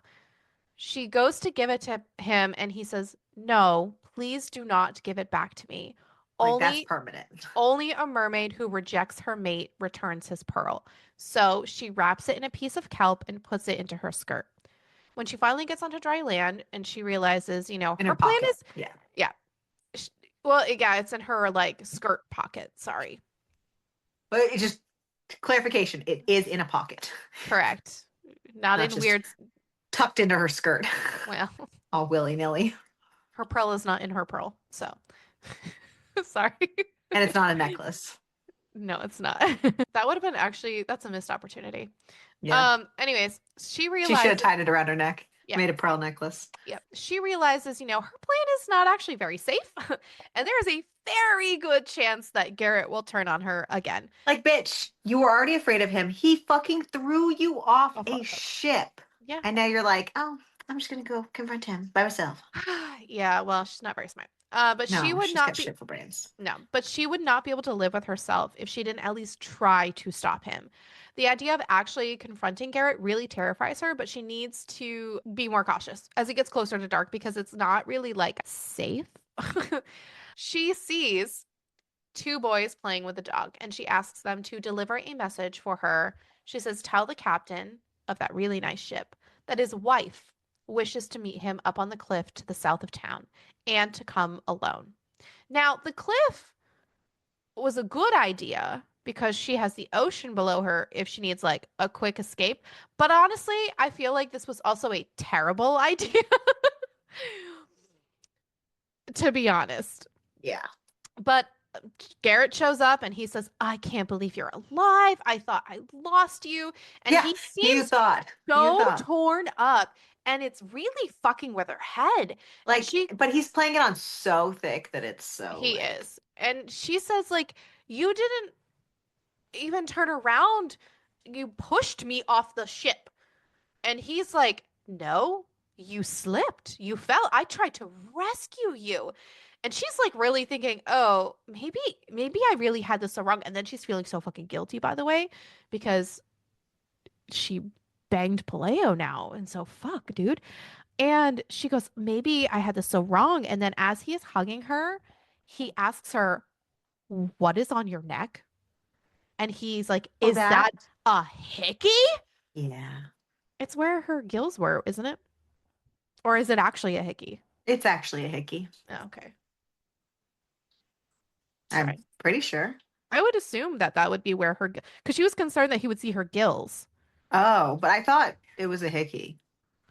She goes to give it to him and he says, "No, please do not give it back to me. Like that's Only permanent. only a mermaid who rejects her mate returns his pearl." So she wraps it in a piece of kelp and puts it into her skirt. When she finally gets onto dry land and she realizes, In her her plan pocket. is, Yeah. yeah, well, yeah, it's in her like skirt pocket. Sorry. But it just clarification, it is in a pocket. Correct. Not Not in just weird, tucked into her skirt. well, All willy-nilly. her pearl is not in her pearl. So sorry. And it's not a necklace. No, it's not. That would have been actually, that's a missed opportunity. Yeah. Anyways, she She should have realizes, tied it around her neck. yeah, Made a pearl necklace. yep. She realizes, her plan is not actually very safe. And there's a very good chance that Garrett will turn on her again. Like, bitch, you were already afraid of him. He fucking threw you off Oh, a ship. yeah. And now you're like, oh, I'm just gonna go confront him by myself. Yeah, well, she's not very smart. But she No, would she's not got be shit for brains. No, but she would not be able to live with herself if she didn't at least try to stop him. The idea of actually confronting Garrett really terrifies her, but she needs to be more cautious as it gets closer to dark because it's not really like safe. She sees two boys playing with a dog and she asks them to deliver a message for her. She says, "Tell the captain of that really nice ship that his wife wishes to meet him up on the cliff to the south of town and to come alone." Now, the cliff was a good idea because she has the ocean below her if she needs like a quick escape. But honestly, I feel like this was also a terrible idea, to be honest. Yeah. But Garrett shows up and he says, "I can't believe you're alive. I thought I lost you." And Yeah, he you seems thought. You so thought. torn up and it's really fucking with her head. And Like, but he's playing it on so thick that it's so he like is. And she says, like, "You didn't even turn around. You pushed me off the ship." And he's like, "No, you slipped. You fell. I tried to rescue you." And she's like really thinking, "Oh, maybe I really had this so wrong." And then she's feeling so fucking guilty, by the way, because she banged Paleo now. And so fuck, dude. And she goes, maybe I had this so wrong. And then as he is hugging her, he asks her, what is on your neck? And he's like, Oh, is that that? a hickey? Yeah. It's where her gills were, isn't it? Or is it actually a hickey? It's actually a hickey. Oh, okay. All I'm right. pretty sure. I would assume that that would be where her, because she was concerned that he would see her gills. Oh, but I thought it was a hickey.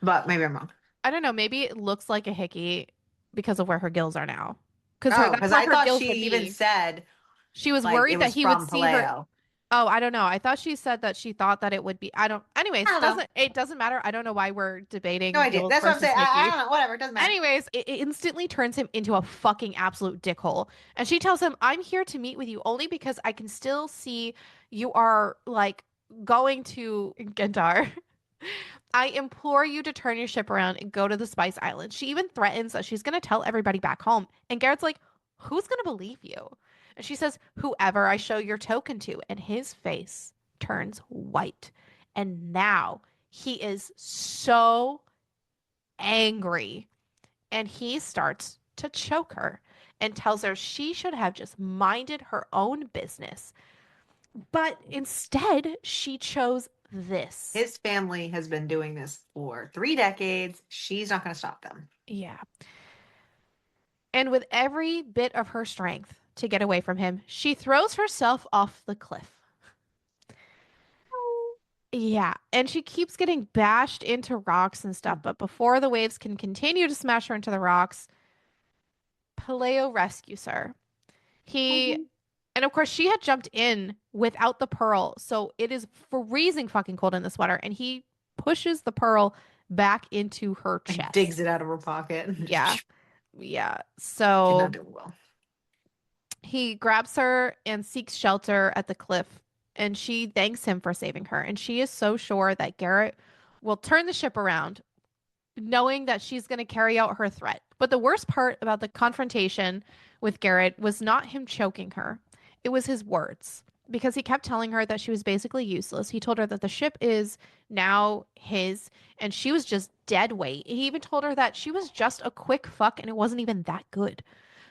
But maybe I'm wrong. I don't know. Maybe it looks like a hickey because of where her gills are now. Because Oh, that's because where I her thought gills would she even be. said She was like it worried that was he would from see her. Paleo. Oh, I don't know. I thought she said that she thought that it would be. I don't. I Anyways, don't know. doesn't matter. I don't know why we're No debating idea. gills That's what I'm versus saying. I hickey. don't know. Whatever. It doesn't matter. Anyways, it instantly turns him into a fucking absolute dickhole. And she tells him, I'm here to meet with you only because I can still see you are like going to Gentar. I implore you to turn your ship around and go to the Spice Island. She even threatens that she's going to tell everybody back home. And Garrett's like, who's going to believe you? And she says, whoever I show your token to. And his face turns white. And now he is so angry and he starts to choke her and tells her she should have just minded her own business. But instead, she chose this. His family has been doing this for 3 decades. She's not going to stop them. Yeah. And with every bit of her strength to get away from him, she throws herself off the cliff. Yeah, and she keeps getting bashed into rocks and stuff, but before the waves can continue to smash her into the rocks, Paleo rescues her. He Mhm. And of course, she had jumped in without the pearl. So it is freezing fucking cold in the sweater. And he pushes the pearl back into her Like chest. digs it out of her pocket and Yeah. just Yeah. she's not So doing well. he grabs her and seeks shelter at the cliff. And she thanks him for saving her. And she is so sure that Garrett will turn the ship around knowing that she's going to carry out her threat. But the worst part about the confrontation with Garrett was not him choking her, it was his words. Because he kept telling her that she was basically useless. He told her that the ship is now his and she was just dead weight. He even told her that she was just a quick fuck and it wasn't even that good.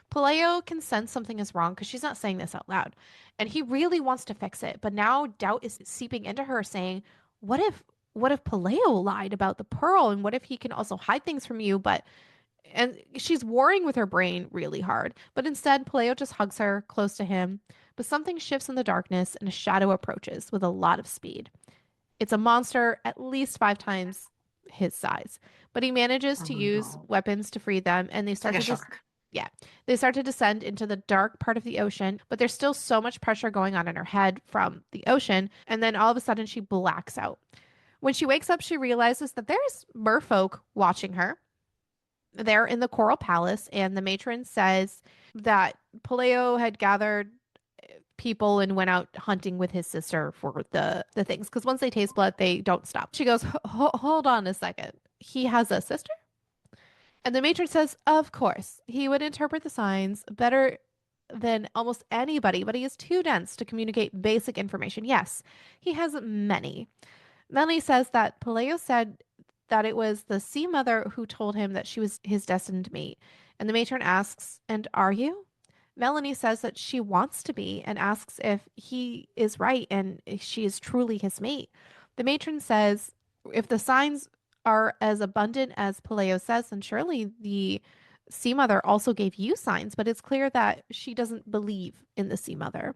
Paleo can sense something is wrong because she's not saying this out loud. And he really wants to fix it. But now doubt is seeping into her saying, what if Paleo lied about the pearl? And what if he can also hide things from you? But and she's warring with her brain really hard. But instead, Paleo just hugs her close to him. But something shifts in the darkness and a shadow approaches with a lot of speed. It's a monster at least 5 times his size, but he manages Oh to use no. weapons to free them, and they It's like start a to just shark. yeah, they start to descend into the dark part of the ocean, but there's still so much pressure going on in her head from the ocean, and then all of a sudden she blacks out. When she wakes up, she realizes that there's merfolk watching her. They're in the Coral Palace, and the matron says that Paleo had gathered people and went out hunting with his sister for the things because once they taste blood they don't stop. She goes, hold on a second, he has a sister?" And the matron says, of course he would interpret the signs better than almost anybody, but he is too dense to communicate basic information. Yes, he has many. Melanie says that Paleo said that it was the sea mother who told him that she was his destined mate. And the matron asks, and are you? Melanie says that she wants to be and asks if he is right and if she is truly his mate. The matron says, if the signs are as abundant as Paleo says, then surely the sea mother also gave you signs, but it's clear that she doesn't believe in the sea mother.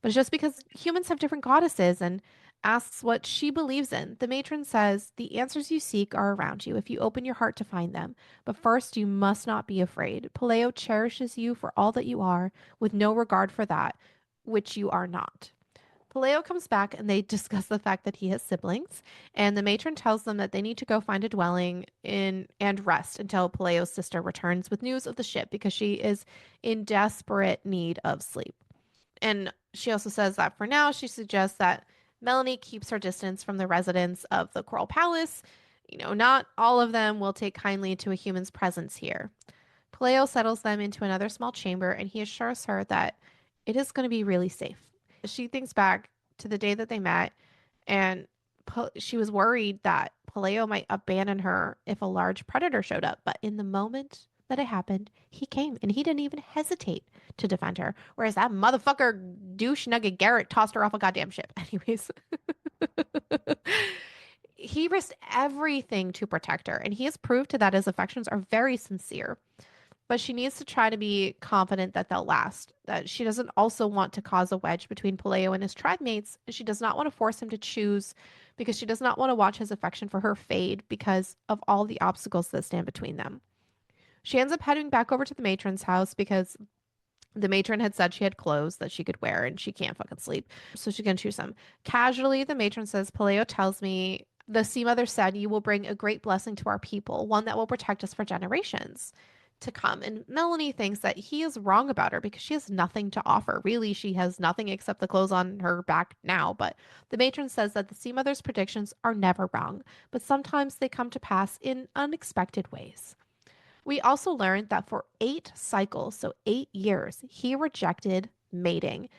But it's just because humans have different goddesses and asks what she believes in. The matron says, the answers you seek are around you if you open your heart to find them. But first, you must not be afraid. Paleo cherishes you for all that you are, with no regard for that, which you are not. Paleo comes back and they discuss the fact that he has siblings, and the matron tells them that they need to go find a dwelling in and rest until Paleo's sister returns with news of the ship because she is in desperate need of sleep. And she also says that for now, she suggests that Melanie keeps her distance from the residents of the Coral Palace. You know, not all of them will take kindly to a human's presence here. Paleo settles them into another small chamber and he assures her that it is going to be really safe. She thinks back to the day that they met, and she was worried that Paleo might abandon her if a large predator showed up. But in the moment that it happened, he came and he didn't even hesitate to defend her. Whereas that motherfucker douche nugget Garrett tossed her off a goddamn ship. Anyways, he risked everything to protect her, and he has proved to that his affections are very sincere. But she needs to try to be confident that they'll last. That she doesn't also want to cause a wedge between Paleo and his tribe mates, and she does not want to force him to choose because she does not want to watch his affection for her fade because of all the obstacles that stand between them. She ends up heading back over to the matron's house because the matron had said she had clothes that she could wear and she can't fucking sleep. So she's going to choose some. Casually, the matron says, Paleo tells me the sea mother said you will bring a great blessing to our people, one that will protect us for generations to come. And Melanie thinks that he is wrong about her because she has nothing to offer. Really, she has nothing except the clothes on her back now. But the matron says that the sea mother's predictions are never wrong, but sometimes they come to pass in unexpected ways. We also learned that for 8 cycles, so 8 years, he rejected mating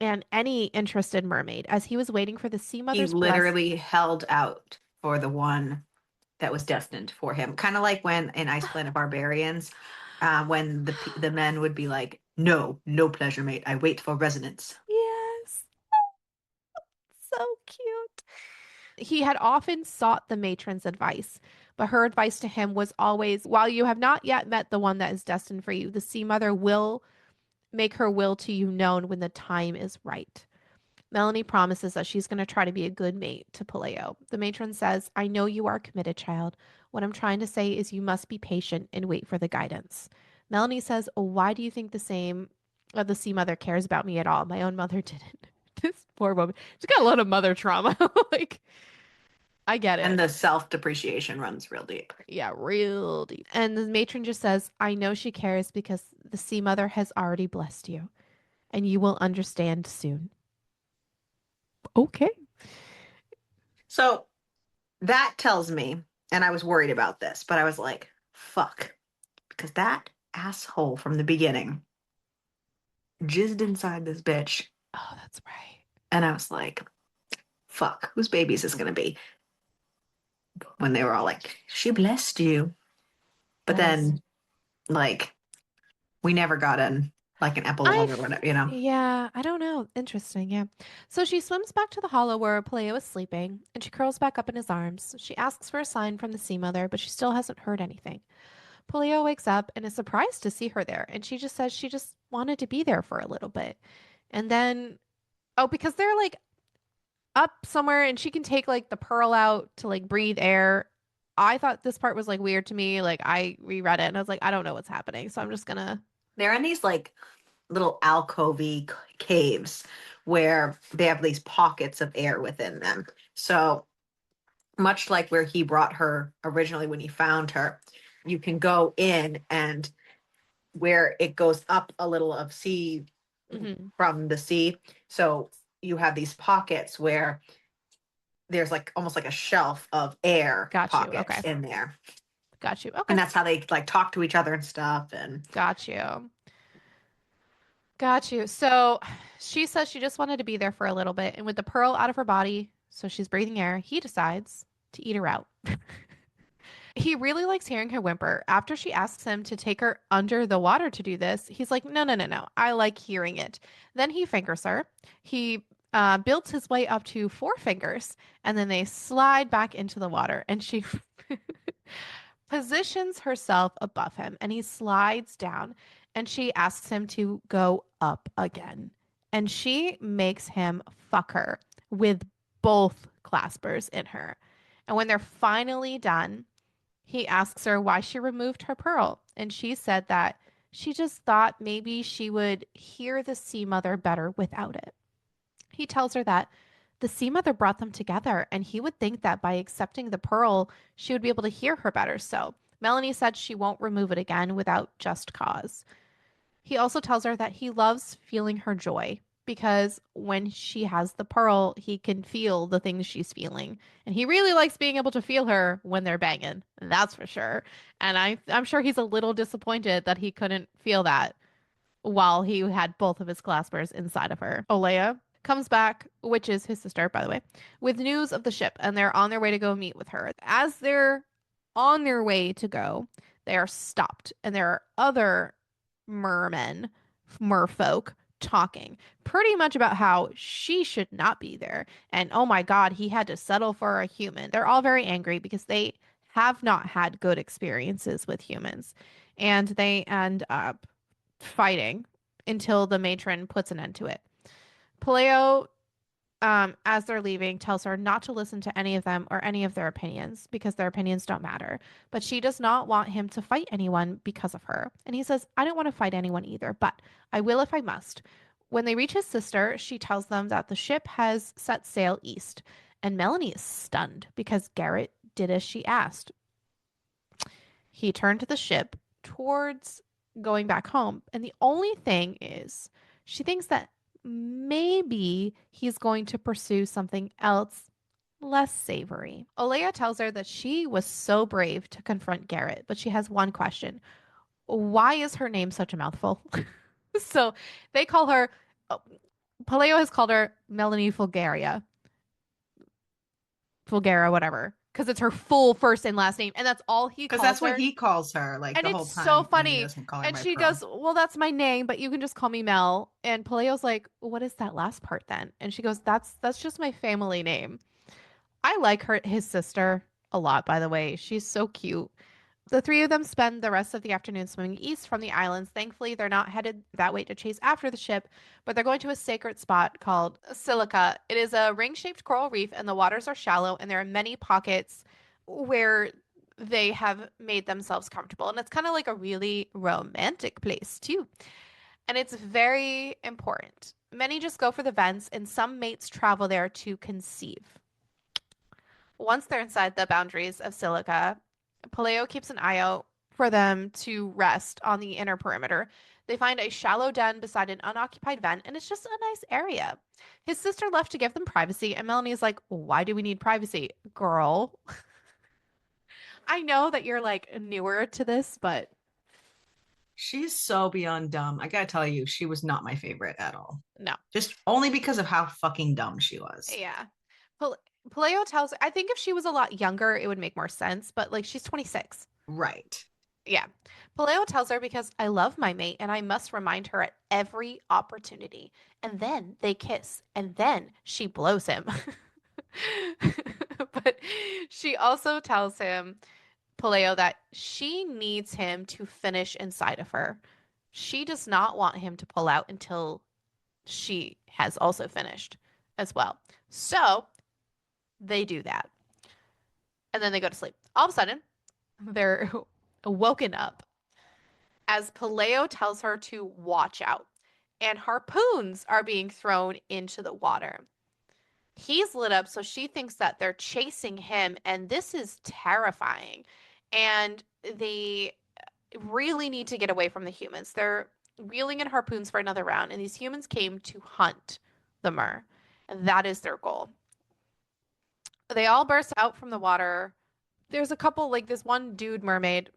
and any interest in mermaid as he was waiting for the sea He mother's bless. literally held out for the one that was destined for him. Kind of like when in Ice Planet Barbarians, when the men would be like, "No, no pleasure, mate. I wait for resonance." Yes, so cute. He had often sought the matron's advice, but her advice to him was always, while you have not yet met the one that is destined for you, the sea mother will make her will to you known when the time is right. Melanie promises that she's going to try to be a good mate to Paleo. The matron says, I know you are committed, child. What I'm trying to say is you must be patient and wait for the guidance. Melanie says, oh, why do you think the sea mother cares about me at all? My own mother didn't. This poor woman. She's got a lot of mother trauma. Like, I get And it. the self-depreciation runs real deep. Yeah, real deep. And the matron just says, I know she cares because the sea mother has already blessed you, and you will understand soon. Okay. So that tells me, and I was worried about this, but I was like, fuck, because that asshole from the beginning jizzed inside this bitch. Oh, that's right. And I was like, fuck, whose baby is this going to be? When they were all like, she blessed you. But That is. then, like, we never got in, like, an I, epilogue or whatever, you know? yeah, I don't know. Interesting, yeah. So she swims back to the hollow where Paleo is sleeping, and she curls back up in his arms. She asks for a sign from the sea mother, but she still hasn't heard anything. Paleo wakes up and is surprised to see her there, and she just says she just wanted to be there for a little bit. And then, oh, because they're like up somewhere and she can take like the pearl out to like breathe air. I thought this part was like weird to me. Like I reread it and I was like, I don't know what's happening. So I'm just gonna. They're in these, like, little alcovey caves where they have these pockets of air within them. So, much like where he brought her originally when he found her, you can go in and where it goes up a little of sea Mhm. from the sea. So you have these pockets where there's like almost like a shelf of air Got you. pockets Okay. in there. Got you. And Okay. that's how they like talk to each other and stuff. And Got you. Got you. So she says she just wanted to be there for a little bit. And with the pearl out of her body, so she's breathing air, he decides to eat her out. He really likes hearing her whimper. After she asks him to take her under the water to do this, he's like, no, no, no, no. I like hearing it. Then he fingers her. He builds his way up to 4 fingers, and then they slide back into the water. And she positions herself above him, and he slides down. And she asks him to go up again. And she makes him fuck her with both claspers in her. And when they're finally done, he asks her why she removed her pearl, and she said that she just thought maybe she would hear the sea mother better without it. He tells her that the sea mother brought them together, and he would think that by accepting the pearl, she would be able to hear her better. So Melanie said she won't remove it again without just cause. He also tells her that he loves feeling her joy because when she has the pearl, he can feel the things she's feeling. And he really likes being able to feel her when they're banging. That's for sure. And I'm sure he's a little disappointed that he couldn't feel that while he had both of his claspers inside of her. Olea? comes back, which is his sister, by the way, with news of the ship, and they're on their way to go meet with her. As they're on their way to go, they are stopped, and there are other mermen, merfolk, talking pretty much about how she should not be there. And oh my God, he had to settle for a human. They're all very angry because they have not had good experiences with humans. And they end up fighting until the matron puts an end to it. Paleo, as they're leaving, tells her not to listen to any of them or any of their opinions because their opinions don't matter. But she does not want him to fight anyone because of her. And he says, I don't want to fight anyone either, but I will if I must. When they reach his sister, she tells them that the ship has set sail east. And Melanie is stunned because Garrett did as she asked. He turned to the ship towards going back home. And the only thing is, she thinks that maybe he's going to pursue something else less savory. Olea tells her that she was so brave to confront Garrett, but she has one question. Why is her name such a mouthful? So they call her, oh, Paleo has called her Melanie Fulgaria, Fulgara, whatever, because it's her full first and last name. And that's all he Because calls that's what her. he calls her like And the it's whole so time, and he funny. doesn't call her And by she pro. goes, well, that's my name, but you can just call me Mel. And Paleo's like, what is that last part then? And she goes, that's just my family name. I like his sister a lot, by the way. She's so cute. The three of them spend the rest of the afternoon swimming east from the islands. Thankfully, they're not headed that way to chase after the ship, but they're going to a sacred spot called Silica. It is a ring-shaped coral reef, and the waters are shallow, and there are many pockets where they have made themselves comfortable. And it's kind of like a really romantic place, too. And it's very important. Many just go for the vents, and some mates travel there to conceive. Once they're inside the boundaries of Silica, Paleo keeps an eye out for them to rest on the inner perimeter. They find a shallow den beside an unoccupied vent, and it's just a nice area. His sister left to give them privacy, and Melanie's like, why do we need privacy? Girl, I know that you're like newer to this, but She's so beyond dumb. I gotta tell you, she was not my favorite at all. no. Just only because of how fucking dumb she was. Yeah. Pal- Paleo tells, I think if she was a lot younger, it would make more sense, but like she's 26. Right. Yeah. Paleo tells her because I love my mate and I must remind her at every opportunity. And then they kiss, and then she blows him. But she also tells him, Paleo, that she needs him to finish inside of her. She does not want him to pull out until she has also finished as well. So they do that. And then they go to sleep. All of a sudden, they're woken up as Paleo tells her to watch out, and harpoons are being thrown into the water. He's lit up, so she thinks that they're chasing him, and this is terrifying. And they really need to get away from the humans. They're reeling in harpoons for another round, and these humans came to hunt the mer, and that is their goal. They all burst out from the water. There's a couple, like this one dude mermaid,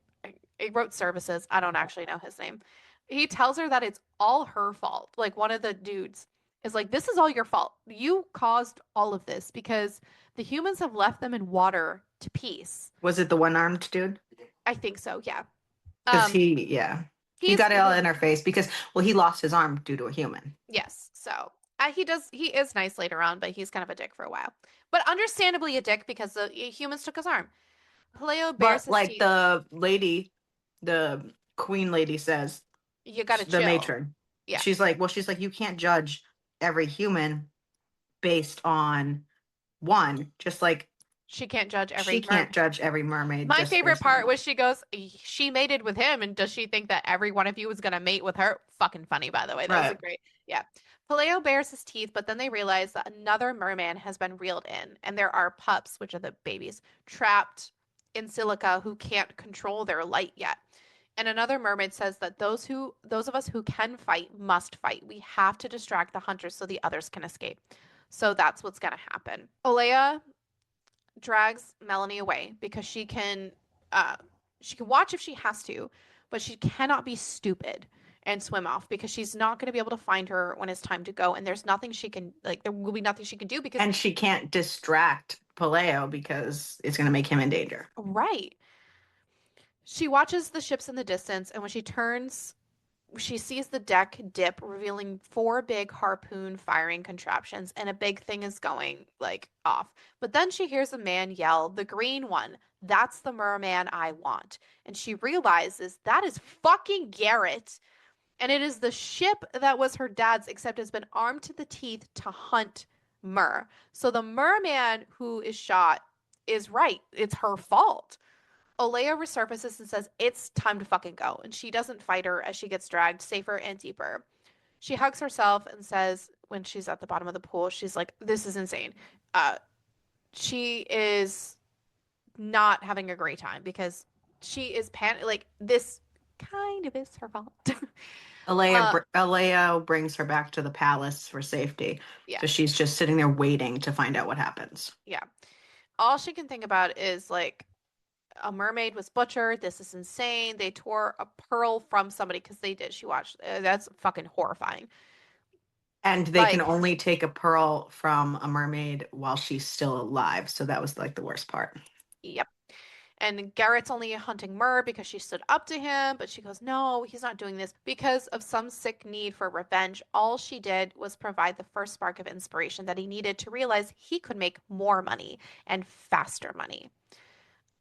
he wrote services. I don't actually know his name. He tells her that it's all her fault. Like one of the dudes is like, this is all your fault. You caused all of this because the humans have left them in water to peace. Was it the one-armed dude? I think so, yeah. Because Um, he he's got it all in her face because, well, he lost his arm due to a human. yes. So he is nice later on, but he's kind of a dick for a while. But understandably a dick because the humans took his arm. Paleo bares But his like teeth. the lady, the queen lady says, You gotta the chill. matron, Yeah. she's like, you can't judge every human based on one, just like She can't judge she every can't mer judge every mermaid My just favorite based on part one. was she goes, she mated with him, and does she think that every one of you is gonna mate with her? Fucking funny, by the way. That was a Right. great, yeah. Paleo bares his teeth, but then they realize that another merman has been reeled in, and there are pups, which are the babies, trapped in silica who can't control their light yet. And another mermaid says that those of us who can fight must fight. We have to distract the hunters so the others can escape. So that's what's gonna happen. Olea drags Melanie away because uh she can watch if she has to, but she cannot be stupid. and swim off because she's not going to be able to find her when it's time to go. And there's nothing she can, like, there will be nothing she can do because, And she can't distract Paleo because it's going to make him in danger. right. She watches the ships in the distance, and when she turns, she sees the deck dip, revealing four big harpoon firing contraptions, and a big thing is going like off. But then she hears a man yell, "The green one! That's the merman I want." And she realizes that is fucking Garrett. And it is the ship that was her dad's, except has been armed to the teeth to hunt Mer. So the merman who is shot is right. It's her fault. Olea resurfaces and says, "It's time to fucking go." And she doesn't fight her as she gets dragged safer and deeper. She hugs herself and says, when she's at the bottom of the pool, she's like, "This is insane." Uh, she is not having a great time because she is like, this kind of is her fault. uh, Alea brings her back to the palace for safety. yeah, So she's just sitting there waiting to find out what happens. yeah. All she can think about is like, a mermaid was butchered. This is insane. They tore a pearl from somebody because they did. She watched. That's fucking horrifying. And they can Like, only take a pearl from a mermaid while she's still alive. So that was like the worst part. yep. And Garrett's only hunting Mur because she stood up to him, but she goes, "No, he's not doing this." Because of some sick need for revenge, all she did was provide the first spark of inspiration that he needed to realize he could make more money and faster money.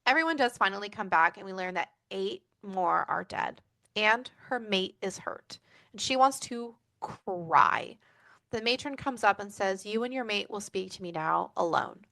Everyone does finally come back, and we learn that eight more are dead, and her mate is hurt. And she wants to cry. The matron comes up and says, "You and your mate will speak to me now, alone."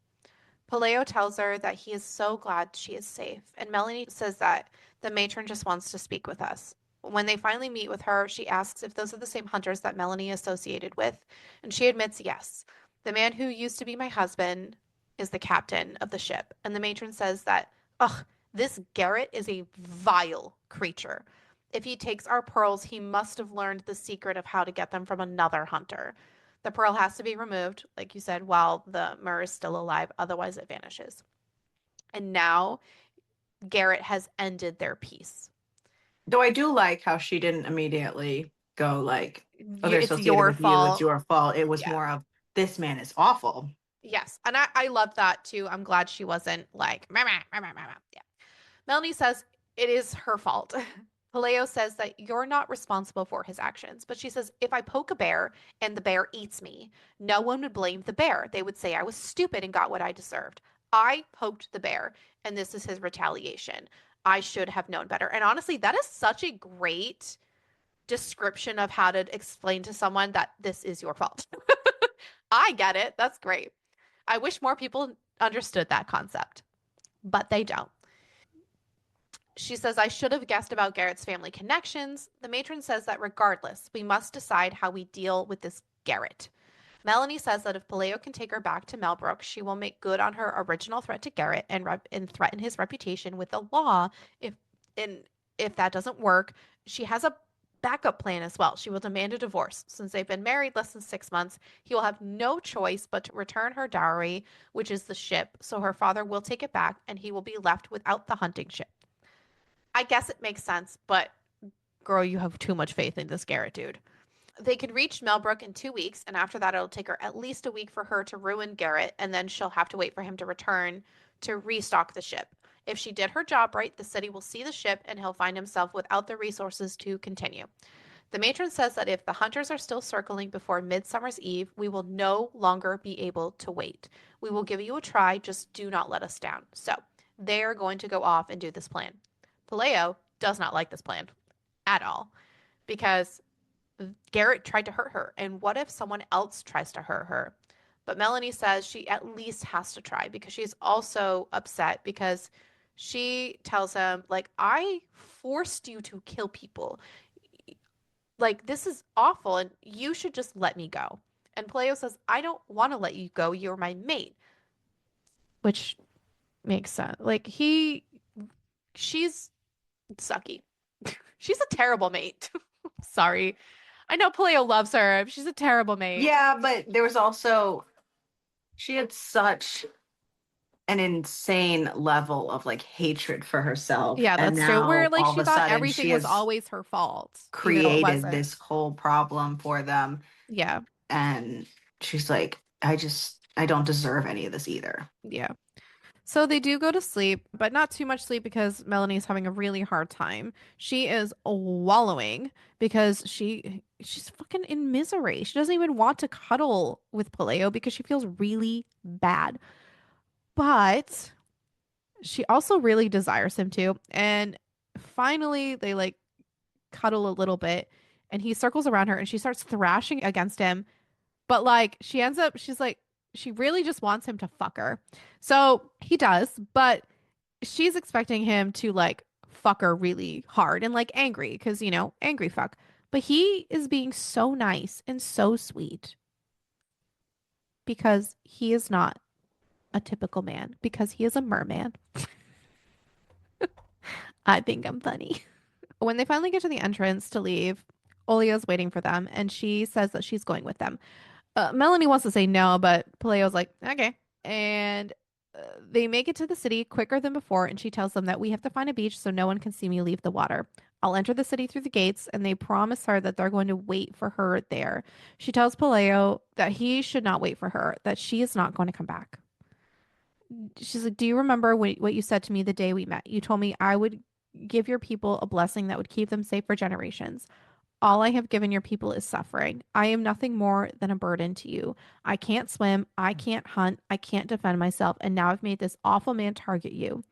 Paleo tells her that he is so glad she is safe, and Melanie says that the matron just wants to speak with us. When they finally meet with her, she asks if those are the same hunters that Melanie associated with, and she admits yes. The man who used to be my husband is the captain of the ship, and the matron says that, ugh, this Garrett is a vile creature. If he takes our pearls, he must have learned the secret of how to get them from another hunter. The pearl has to be removed, like you said, while the Mur is still alive, otherwise it vanishes. And now Garrett has ended their peace. Though I do like how she didn't immediately go like, "Oh, they're It's associated your with you. It's fault. your fault." It was Yeah. more of, "This man is awful." Yes. And I love that too. I'm glad she wasn't like, "Meh, meh, meh, meh, meh, meh." Yeah. Melanie says it is her fault. Paleo says that you're not responsible for his actions, but she says, if I poke a bear and the bear eats me, no one would blame the bear. They would say I was stupid and got what I deserved. I poked the bear, and this is his retaliation. I should have known better. And honestly, that is such a great description of how to explain to someone that this is your fault. I get it. That's great. I wish more people understood that concept, but they don't. She says, I should have guessed about Garrett's family connections. The matron says that regardless, we must decide how we deal with this Garrett. Melanie says that if Paleo can take her back to Melbrook, she will make good on her original threat to Garrett and threaten his reputation with the law. If and if that doesn't work, she has a backup plan as well. She will demand a divorce. Since they've been married less than 6 months, he will have no choice but to return her dowry, which is the ship. So her father will take it back, and he will be left without the hunting ship. I guess it makes sense, but girl, you have too much faith in this Garrett dude. They can reach Melbrook in 2 weeks, and after that, it'll take her at least a week for her to ruin Garrett, and then she'll have to wait for him to return to restock the ship. If she did her job right, the city will see the ship, and he'll find himself without the resources to continue. The matron says that if the hunters are still circling before Midsummer's Eve, we will no longer be able to wait. We will give you a try, just do not let us down. So they are going to go off and do this plan. Paleo does not like this plan at all because Garrett tried to hurt her. And what if someone else tries to hurt her? But Melanie says she at least has to try because she's also upset because she tells him, like, I forced you to kill people. Like, this is awful, and you should just let me go. And Paleo says, I don't want to let you go. You're my mate, which makes sense. Like, she's sucky. She's a terrible mate. Sorry. I know Paleo loves her. She's a terrible mate. Yeah, but there was also, she had such an insane level of like hatred for herself. Yeah, And that's true. Where now like all of she a thought sudden everything she was has always her fault, even though it created wasn't. this whole problem for them. Yeah, And she's like, I don't deserve any of this either. yeah. So they do go to sleep, but not too much sleep because Melanie's having a really hard time. She is wallowing because she's fucking in misery. She doesn't even want to cuddle with Paleo because she feels really bad. But she also really desires him to. And finally they like cuddle a little bit and he circles around her and she starts thrashing against him. But like she's like, she really just wants him to fuck her. So he does, but she's expecting him to like fuck her really hard and like angry because, angry fuck. But he is being so nice and so sweet because he is not a typical man, because he is a merman. I think I'm funny. When they finally get to the entrance to leave, Olia's waiting for them and she says that she's going with them. Melanie wants to say no, but Paleo's like, okay. And they make it to the city quicker than before, and she tells them that we have to find a beach so no one can see me leave the water. I'll enter the city through the gates, and they promise her that they're going to wait for her there. She tells Paleo that he should not wait for her, that she is not going to come back. She's like, do you remember what you said to me the day we met? You told me I would give your people a blessing that would keep them safe for generations. All I have given your people is suffering. I am nothing more than a burden to you. I can't swim. I can't hunt. I can't defend myself. And now I've made this awful man target you.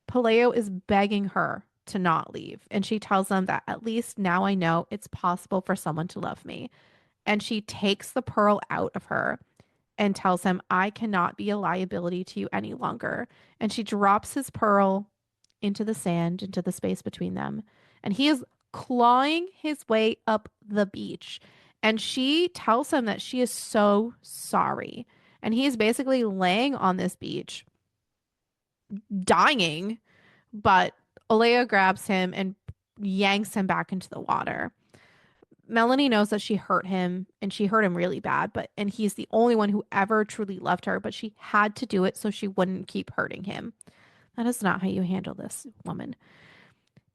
Paleo is begging her to not leave. And she tells them that at least now I know it's possible for someone to love me. And she takes the pearl out of her and tells him, I cannot be a liability to you any longer. And she drops his pearl into the sand, into the space between them. And he is clawing his way up the beach. And she tells him that she is so sorry. And he is basically laying on this beach, dying. But Alea grabs him and yanks him back into the water. Melanie knows that she hurt him and she hurt him really bad, and he's the only one who ever truly loved her, but she had to do it so she wouldn't keep hurting him. That is not how you handle this, woman.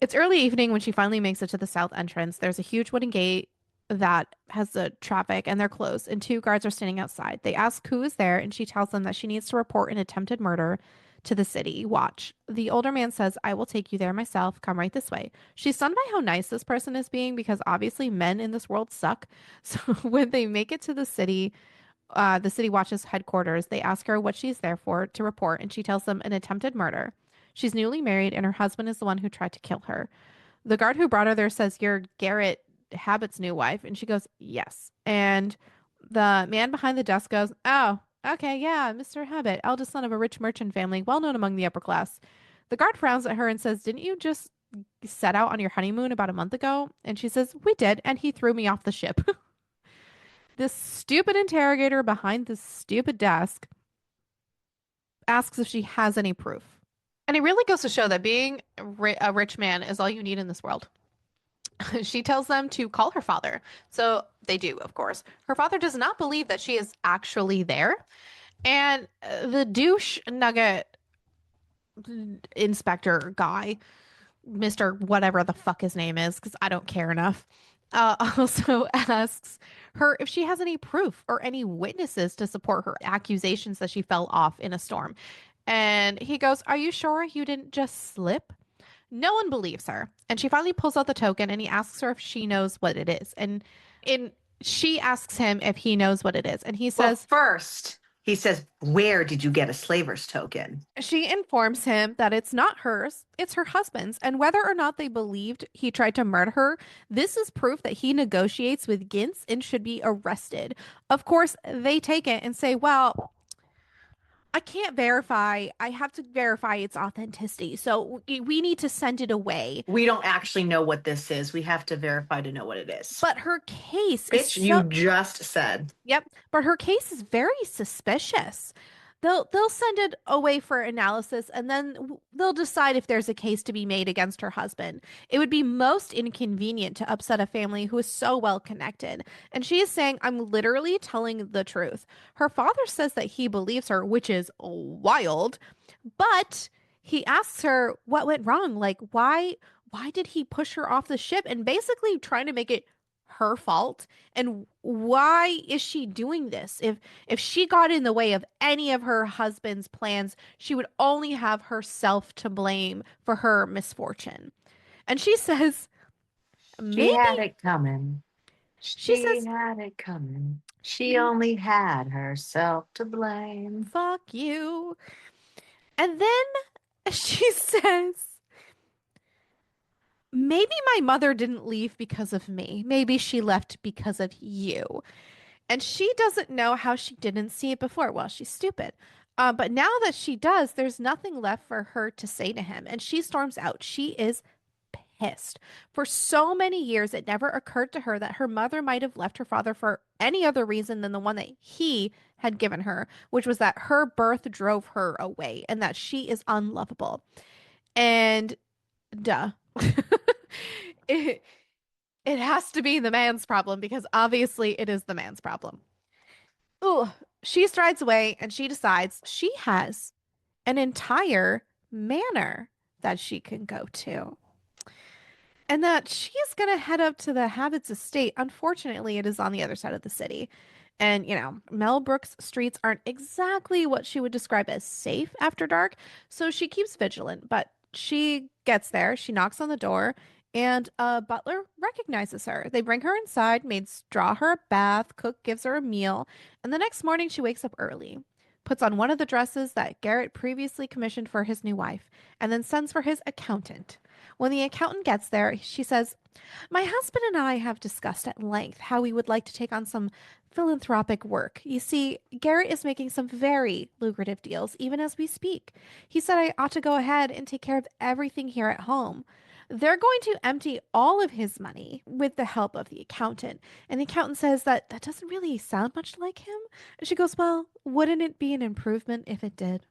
It's early evening when she finally makes it to the south entrance. There's a huge wooden gate that has the traffic and they're closed, and two guards are standing outside. They ask who is there, and she tells them that she needs to report an attempted murder to the city watch. The older man says, I will take you there myself. Come right this way. She's stunned by how nice this person is being because obviously men in this world suck. So when they make it to the city watch's headquarters, they ask her what she's there for to report, and she tells them an attempted murder. She's newly married, and her husband is the one who tried to kill her. The guard who brought her there says, you're Garrett Habit's new wife. And she goes, yes. And the man behind the desk goes, oh, okay, yeah, Mr. Habit, eldest son of a rich merchant family, well known among the upper class. The guard frowns at her and says, didn't you just set out on your honeymoon about a month ago? And she says, we did, and he threw me off the ship. This stupid interrogator behind this stupid desk asks if she has any proof. And it really goes to show that being a rich man is all you need in this world. She tells them to call her father. So they do, of course. Her father does not believe that she is actually there. And the douche nugget inspector guy, Mr. whatever the fuck his name is, because I don't care enough, also asks her if she has any proof or any witnesses to support her accusations that she fell off in a storm. And he goes, are you sure you didn't just slip? No one believes her. And she finally pulls out the token and he asks her if she knows what it is. And in she asks him if he knows what it is. And he Well, says, first, he says, where did you get a slaver's token? she informs him that it's not hers, it's her husband's. And whether or not they believed he tried to murder her, this is proof that he negotiates with Gintz and should be arrested. Of course, they take it and say, well, I can't verify. I have to verify its authenticity. So we need to send it away. We don't actually know what this is. We have to verify to know what it is. But her case is Bitch, you so, just said. yep. But her case is very suspicious. They'll send it away for analysis and then they'll decide if there's a case to be made against her husband. It would be most inconvenient to upset a family who is so well connected. And she is saying, I'm literally telling the truth. Her father says that he believes her, which is wild, but he asks her what went wrong. Like, why did he push her off the ship and basically trying to make it her fault? And why is she doing this? If she got in the way of any of her husband's plans, she would only have herself to blame for her misfortune. And she says, She maybe had it coming. she She says, had it coming. She only had herself to blame. fuck you. And then she says, maybe my mother didn't leave because of me. Maybe she left because of you. And she doesn't know how she didn't see it before. Well, she's stupid. But now that she does, there's nothing left for her to say to him. And she storms out. She is pissed. For so many years, it never occurred to her that her mother might have left her father for any other reason than the one that he had given her, which was that her birth drove her away and that she is unlovable. And duh. it, it has to be the man's problem because obviously it is the man's problem. Ooh, she strides away and she decides she has an entire manor that she can go to. And that she's going to head up to the Habits estate. Unfortunately, it is on the other side of the city. And, Mel Brooks streets aren't exactly what she would describe as safe after dark. So she keeps vigilant, but she gets there. She knocks on the door, and a butler recognizes her. They bring her inside, maids draw her a bath, cook gives her a meal, and the next morning she wakes up early, puts on one of the dresses that Garrett previously commissioned for his new wife, and then sends for his accountant. When the accountant gets there, she says, my husband and I have discussed at length how we would like to take on some philanthropic work. You see, Garrett is making some very lucrative deals even as we speak. He said I ought to go ahead and take care of everything here at home. They're going to empty all of his money with the help of the accountant. And the accountant says that that doesn't really sound much like him. And she goes, well, wouldn't it be an improvement if it did?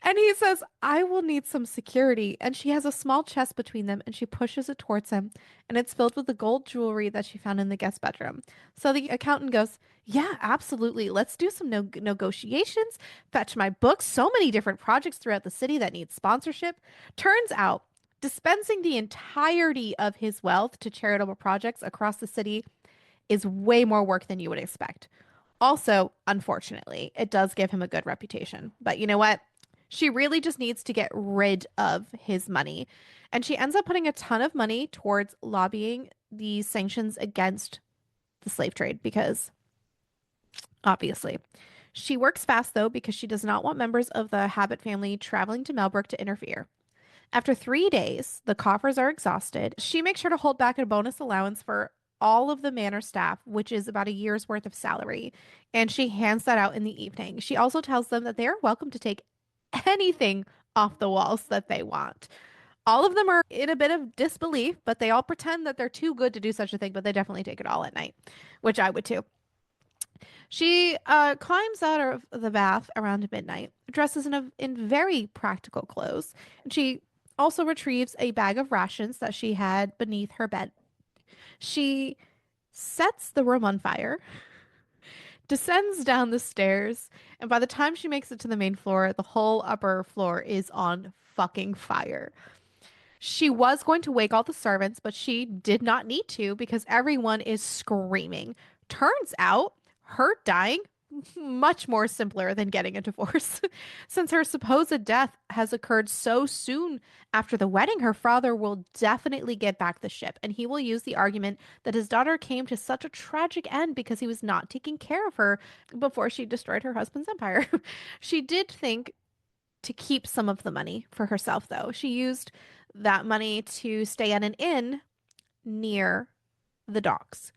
And he says, I will need some security. And she has a small chest between them and she pushes it towards him. And it's filled with the gold jewelry that she found in the guest bedroom. So the accountant goes, yeah, absolutely. Let's do some negotiations, fetch my books, so many different projects throughout the city that need sponsorship. Turns out, dispensing the entirety of his wealth to charitable projects across the city is way more work than you would expect. Also, unfortunately, it does give him a good reputation. But you know what? She really just needs to get rid of his money. And she ends up putting a ton of money towards lobbying the sanctions against the slave trade because obviously. She works fast though because she does not want members of the Habit family traveling to Melbrook to interfere. After 3 days, the coffers are exhausted. She makes sure to hold back a bonus allowance for all of the manor staff, which is about a year's worth of salary, and she hands that out in the evening. She also tells them that they are welcome to take anything off the walls that they want. All of them are in a bit of disbelief, but they all pretend that they're too good to do such a thing, but they definitely take it all at night, which I would too. She climbs out of the bath around midnight, dresses in very practical clothes, and she also retrieves a bag of rations that she had beneath her bed. She sets the room on fire, descends down the stairs, and by the time she makes it to the main floor, the whole upper floor is on fucking fire. She was going to wake all the servants, but she did not need to because everyone is screaming. Turns out her dying much more simpler than getting a divorce. Since her supposed death has occurred so soon after the wedding, her father will definitely get back the ship, and he will use the argument that his daughter came to such a tragic end because he was not taking care of her before she destroyed her husband's empire. She did think to keep some of the money for herself, though. She used that money to stay at an inn near the docks.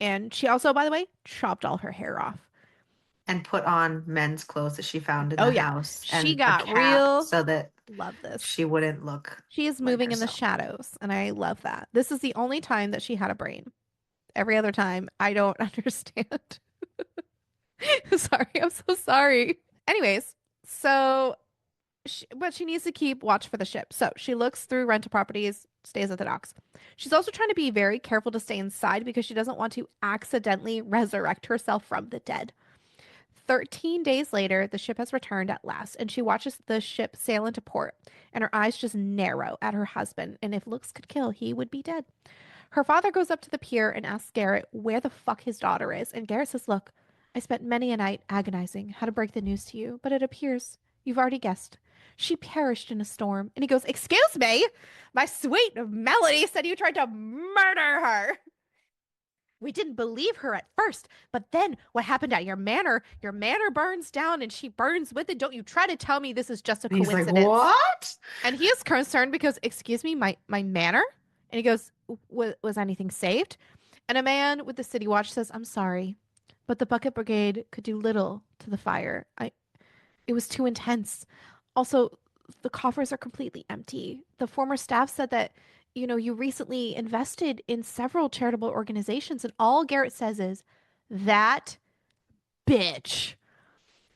And she also, by the way, chopped all her hair off. And put on men's clothes that she found in Oh, the yeah. house She and a got cap real. so that Love this. she wouldn't look She is like moving in the herself. shadows, and I love that. This is the only time that she had a brain. Every other time, I don't understand. Sorry, I'm so sorry. Anyways, so but she needs to keep watch for the ship. So she looks through rental properties, stays at the docks. She's also trying to be very careful to stay inside because she doesn't want to accidentally resurrect herself from the dead. 13 days later, the ship has returned at last, and she watches the ship sail into port, and her eyes just narrow at her husband. And if looks could kill, he would be dead. Her father goes up to the pier and asks Garrett where the fuck his daughter is. And Garrett says, look, I spent many a night agonizing how to break the news to you, but it appears you've already guessed. She perished in a storm. And he goes, excuse me? My sweet Melody said you tried to murder her. We didn't believe her at first, but then what happened at your manor? Your manor burns down and she burns with it. Don't you try to tell me this is just a And he's like, coincidence. what? And he is concerned because, excuse me, my manor? And he goes, was anything saved? And a man with the city watch says, I'm sorry, but the bucket brigade could do little to the fire. It was too intense. Also, the coffers are completely empty. The former staff said that, you recently invested in several charitable organizations, and all Garrett says is, that bitch.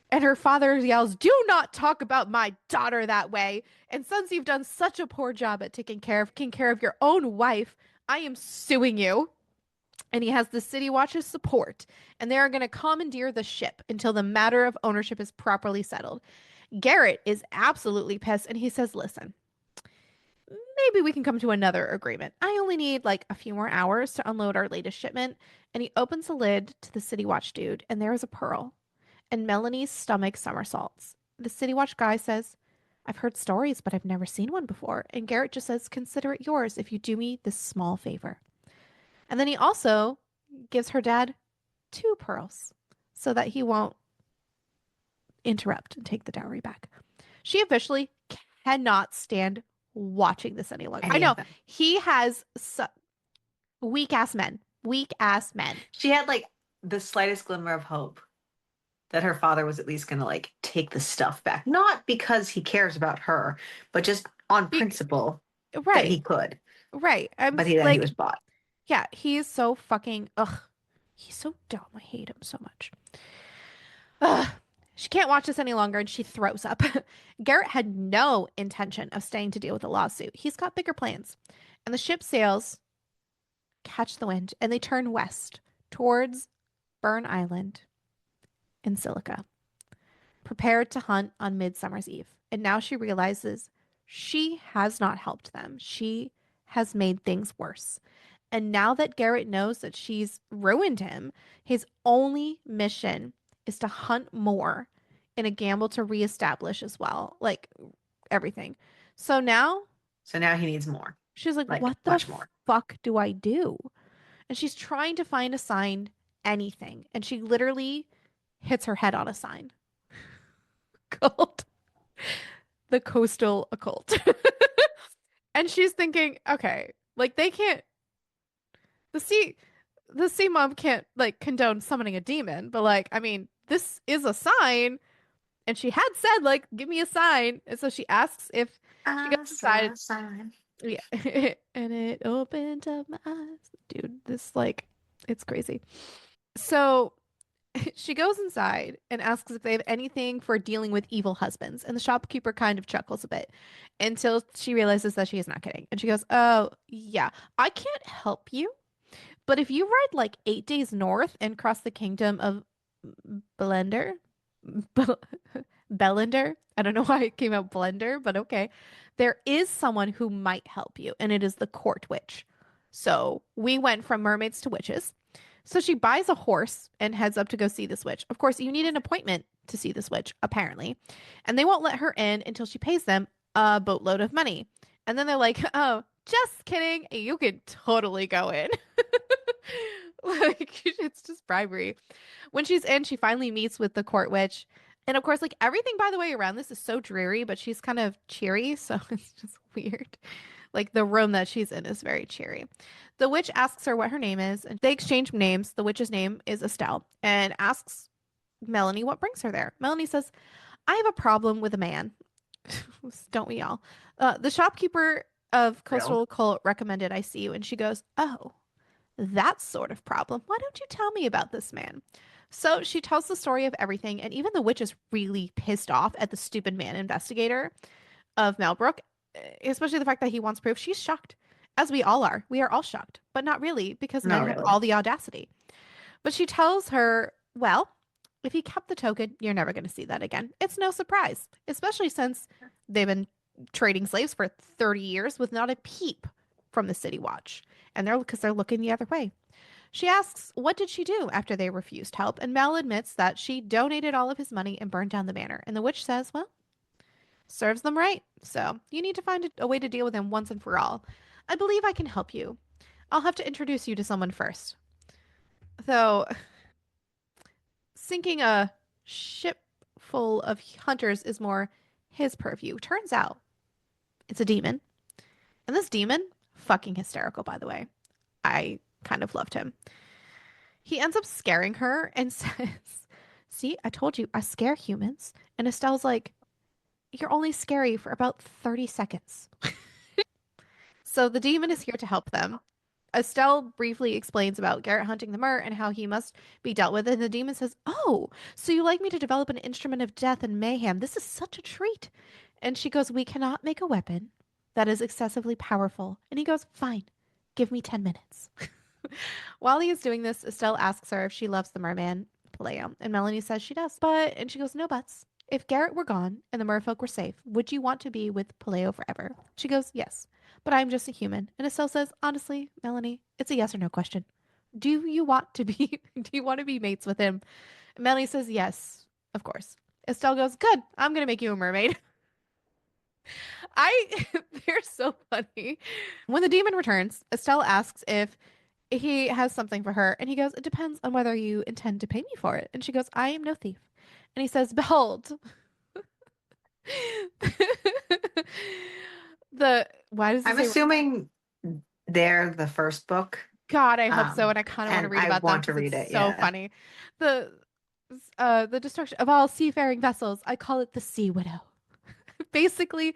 And her father yells, do not talk about my daughter that way. And since you've done such a poor job at taking care of your own wife, I am suing you. And he has the city watch's support, and they are going to commandeer the ship until the matter of ownership is properly settled. Garrett is absolutely pissed, and he says, listen, maybe we can come to another agreement. I only need like a few more hours to unload our latest shipment. And he opens the lid to the city watch dude, and there is a pearl. And Melanie's stomach somersaults. The City Watch guy says, I've heard stories, but I've never seen one before. And Garrett just says, consider it yours if you do me this small favor. And then he also gives her dad two pearls so that he won't interrupt and take the dowry back. She officially cannot stand watching this any longer. I Any know of them. he has weak ass men. She had like the slightest glimmer of hope that her father was at least going to like take the stuff back. Not because he cares about her, but just on Be- principle that right, he could. right. I'm But then he like, was bought. yeah, he's so fucking, ugh. He's so dumb. I hate him so much. Ugh. She can't watch this any longer and she throws up. Garrett had no intention of staying to deal with the lawsuit. He's got bigger plans. And the ship sails catch the wind and they turn west towards Burn Island in Silica, prepared to hunt on Midsummer's Eve. And now she realizes she has not helped them. She has made things worse. And now that Garrett knows that she's ruined him, his only mission is to hunt more in a gamble to reestablish as well, like everything. So now So now he needs more, she's like, like what the much more. fuck do I do? And she's trying to find a sign, anything. And she literally hits her head on a sign called the Coastal Occult. And she's thinking, okay, like they can't, the sea, the sea mom can't like condone summoning a demon, but like, I mean, this is a sign. And she had said, like, give me a sign. And so she asks if she goes I saw inside. a sign. Yeah. And it opened up my eyes. Dude, this like it's crazy. So she goes inside and asks if they have anything for dealing with evil husbands. And the shopkeeper kind of chuckles a bit until she realizes that she is not kidding. And she goes, oh, yeah, I can't help you. But if you ride like 8 days north and cross the kingdom of Blender, Bel- Bellender, I don't know why it came out Blender, but okay. There is someone who might help you, and it is the court witch. So we went from mermaids to witches. So she buys a horse and heads up to go see this witch. Of course, you need an appointment to see this witch, apparently. And they won't let her in until she pays them a boatload of money. And then they're like, oh, just kidding. You could totally go in. Like, it's just bribery. When she's in, she finally meets with the court witch. And of course, like everything, by the way, around this is so dreary, but she's kind of cheery. So it's just weird. Like the room that she's in is very cheery. The witch asks her what her name is, and they exchange names. The witch's name is Estelle and asks Melanie what brings her there. Melanie says, I have a problem with a man. Don't we all? The shopkeeper of Real. Coastal Cult recommended I see you. And she goes, oh, that sort of problem. Why don't you tell me about this man? So she tells the story of everything, and even the witch is really pissed off at the stupid man investigator of Malbrook, especially the fact that he wants proof. She's shocked, as we all are. We are all shocked, but not really, because men Not have really. all the audacity. But she tells her, well, if you kept the token, you're never going to see that again. It's no surprise, especially since they've been trading slaves for 30 years with not a peep from the City Watch. And they're looking the other way. She asks, what did she do after they refused help? And Mel admits that she donated all of his money and burned down the manor. And the witch says, well, serves them right. So you need to find a way to deal with him once and for all. I believe I can help you. I'll have to introduce you to someone first. Though sinking a ship full of hunters is more his purview. Turns out it's a demon. And this demon, fucking hysterical, by the way. I kind of loved him. He ends up scaring her and says, see, I told you, I scare humans. And Estelle's like, you're only scary for about 30 seconds. So the demon is here to help them. Estelle briefly explains about Garrett hunting the Mer and how he must be dealt with. And the demon says, oh, so you like me to develop an instrument of death and mayhem? This is such a treat. And she goes, we cannot make a weapon that is excessively powerful. And he goes, fine, give me 10 minutes. While he is doing this, Estelle asks her if she loves the merman, Paleo, and Melanie says she does. And she goes, no buts. If Garrett were gone and the merfolk were safe, would you want to be with Paleo forever? She goes, yes, but I'm just a human. And Estelle says, honestly, Melanie, it's a yes or no question. Do you want to be do you want to be mates with him? And Melanie says, yes, of course. Estelle goes, good, I'm gonna make you a mermaid. I they're so funny. When the demon returns, Estelle asks if he has something for her, and he goes, it depends on whether you intend to pay me for it. And she goes, I am no thief. And he says, behold. Why does it I'm say, assuming they're the first book. God, I hope so. And I kind of want to And read I about them want to because it's read it, so yeah. funny. The, the destruction of all seafaring vessels. I call it the Sea Widow. Basically,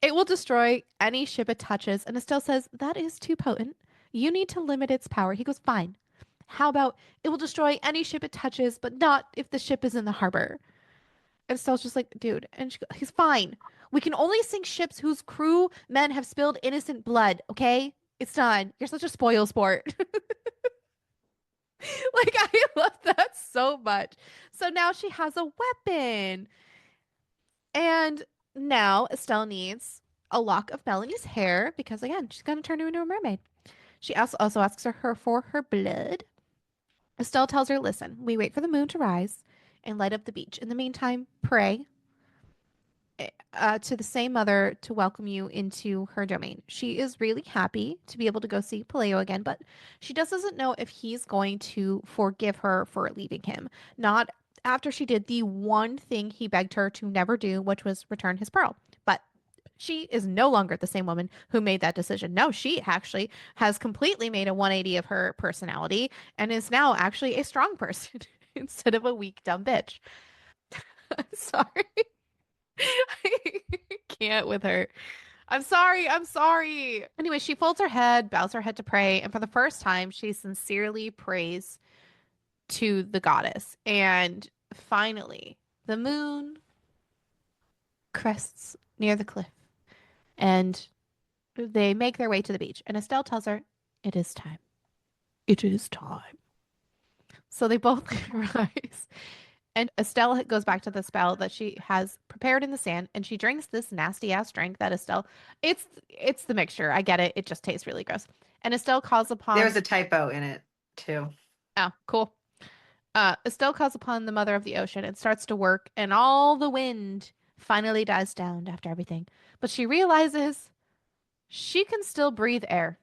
it will destroy any ship it touches. And Estelle says, that is too potent. You need to limit its power. He goes, fine. How about it will destroy any ship it touches, but not if the ship is in the harbor? And Estelle's just like, dude. And he's fine. We can only sink ships whose crew men have spilled innocent blood, okay? It's done. You're such a spoil sport. Like, I love that so much. So now she has a weapon. And now Estelle needs a lock of Melanie's hair because, again, she's going to turn her into a mermaid. She also asks her for her blood. Estelle tells her, listen, we wait for the moon to rise and light up the beach. In the meantime, pray to the same mother to welcome you into her domain. She is really happy to be able to go see Paleo again, but she just doesn't know if he's going to forgive her for leaving him. Not after she did the one thing he begged her to never do, which was return his pearl. But she is no longer the same woman who made that decision. No, she actually has completely made a 180 of her personality and is now actually a strong person instead of a weak, dumb bitch. I'm sorry. I can't with her. I'm sorry. I'm sorry. Anyway, she folds her head, bows her head to pray, and for the first time, she sincerely prays to the goddess. And finally, the moon crests near the cliff, and they make their way to the beach. And Estelle tells her, it is time. It is time. So they both rise. And Estelle goes back to the spell that she has prepared in the sand, and she drinks this nasty ass drink that Estelle. It's the mixture. I get it. It just tastes really gross. And Estelle calls There upon. was a typo in it too. Oh, cool. Estelle calls upon the mother of the ocean and starts to work, and all the wind finally dies down after everything. But she realizes she can still breathe air.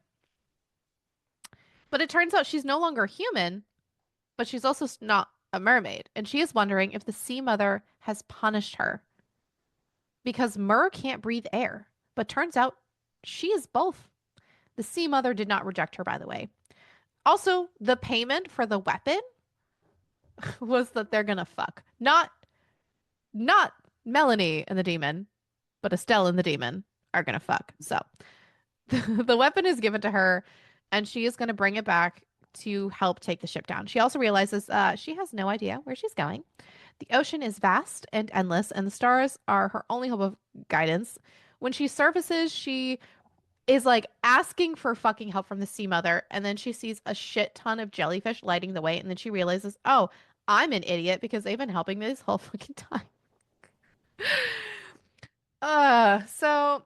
But it turns out she's no longer human, but she's also not a mermaid, and she is wondering if the sea mother has punished her because Mur can't breathe air. But turns out she is both. The sea mother did not reject her, by the way. Also, the payment for the weapon was that they're gonna fuck. Not Melanie and the demon, but Estelle and the demon are gonna fuck. So the weapon is given to her, and she is gonna bring it back to help take the ship down. She also realizes she has no idea where she's going. The ocean is vast and endless, and the stars are her only hope of guidance. When she surfaces, she is like asking for fucking help from the sea mother, and then she sees a shit ton of jellyfish lighting the way, and then she realizes, oh, I'm an idiot because they've been helping me this whole fucking time. So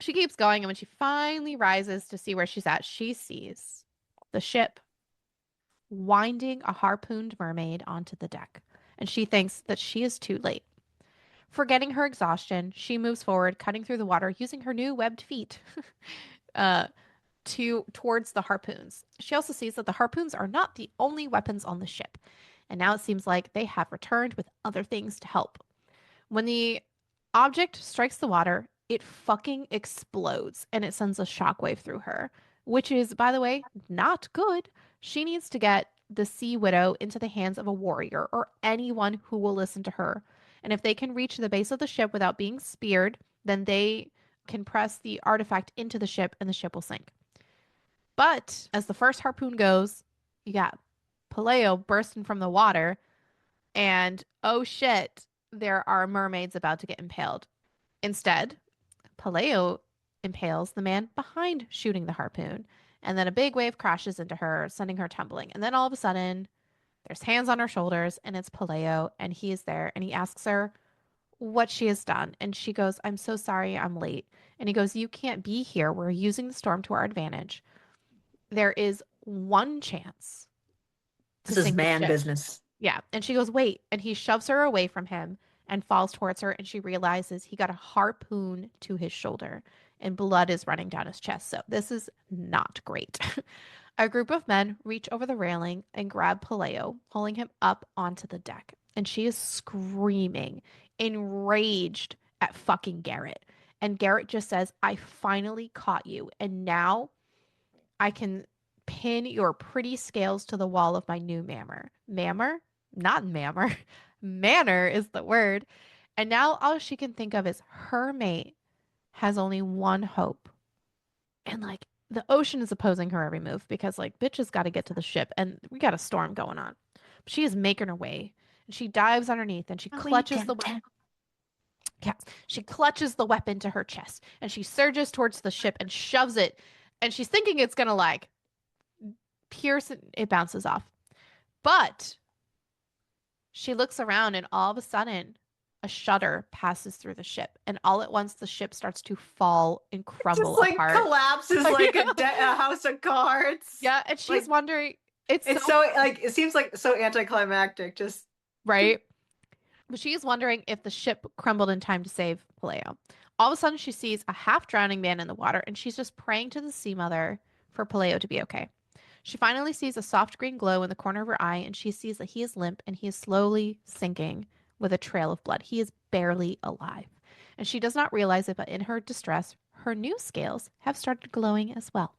she keeps going, and when she finally rises to see where she's at, she sees the ship winding a harpooned mermaid onto the deck, and she thinks that she is too late. Forgetting her exhaustion, she moves forward, cutting through the water using her new webbed feet. uh, towards the harpoons. She also sees that the harpoons are not the only weapons on the ship, and now it seems like they have returned with other things to help. When the object strikes the water, it fucking explodes and it sends a shockwave through her, which is, by the way, not good. She needs to get the Sea Widow into the hands of a warrior or anyone who will listen to her. And if they can reach the base of the ship without being speared, then they can press the artifact into the ship and the ship will sink. But as the first harpoon goes, you got Paleo bursting from the water, and oh shit, there are mermaids about to get impaled. Instead, Paleo impales the man behind shooting the harpoon, and then a big wave crashes into her, sending her tumbling. And then all of a sudden, there's hands on her shoulders, and it's Paleo, and he is there, and he asks her what she has done. And she goes, I'm so sorry, I'm late. And he goes, you can't be here. We're using the storm to our advantage. There is one chance to This is sink the man ship. business. Yeah. And she goes, wait. And he shoves her away from him and falls towards her. And she realizes he got a harpoon to his shoulder and blood is running down his chest. So this is not great. A group of men reach over the railing and grab Paleo, pulling him up onto the deck. And she is screaming, enraged at fucking Garrett. And Garrett just says, I finally caught you. And now I can pin your pretty scales to the wall of my new mammer. Mammer? Not mammer. Manner is the word. And now all she can think of is her mate has only one hope. And like the ocean is opposing her every move because like bitch has got to get to the ship and we got a storm going on. She is making her way and she dives underneath and she clutches the weapon. Yeah, she clutches the weapon to her chest and she surges towards the ship and shoves it. And she's thinking it's gonna like pierce it, it bounces off. But she looks around and all of a sudden a shudder passes through the ship and all at once the ship starts to fall and Just crumble like apart. collapses like a house of cards. Yeah, and she's Like wondering, it's so it's so like it seems like so anticlimactic. Just right. But she is wondering if the ship crumbled in time to save Paleo. All of a sudden, she sees a half drowning man in the water, and she's just praying to the sea mother for Paleo to be okay. She finally sees a soft green glow in the corner of her eye, and she sees that he is limp and he is slowly sinking with a trail of blood. He is barely alive. And she does not realize it, but in her distress, her new scales have started glowing as well.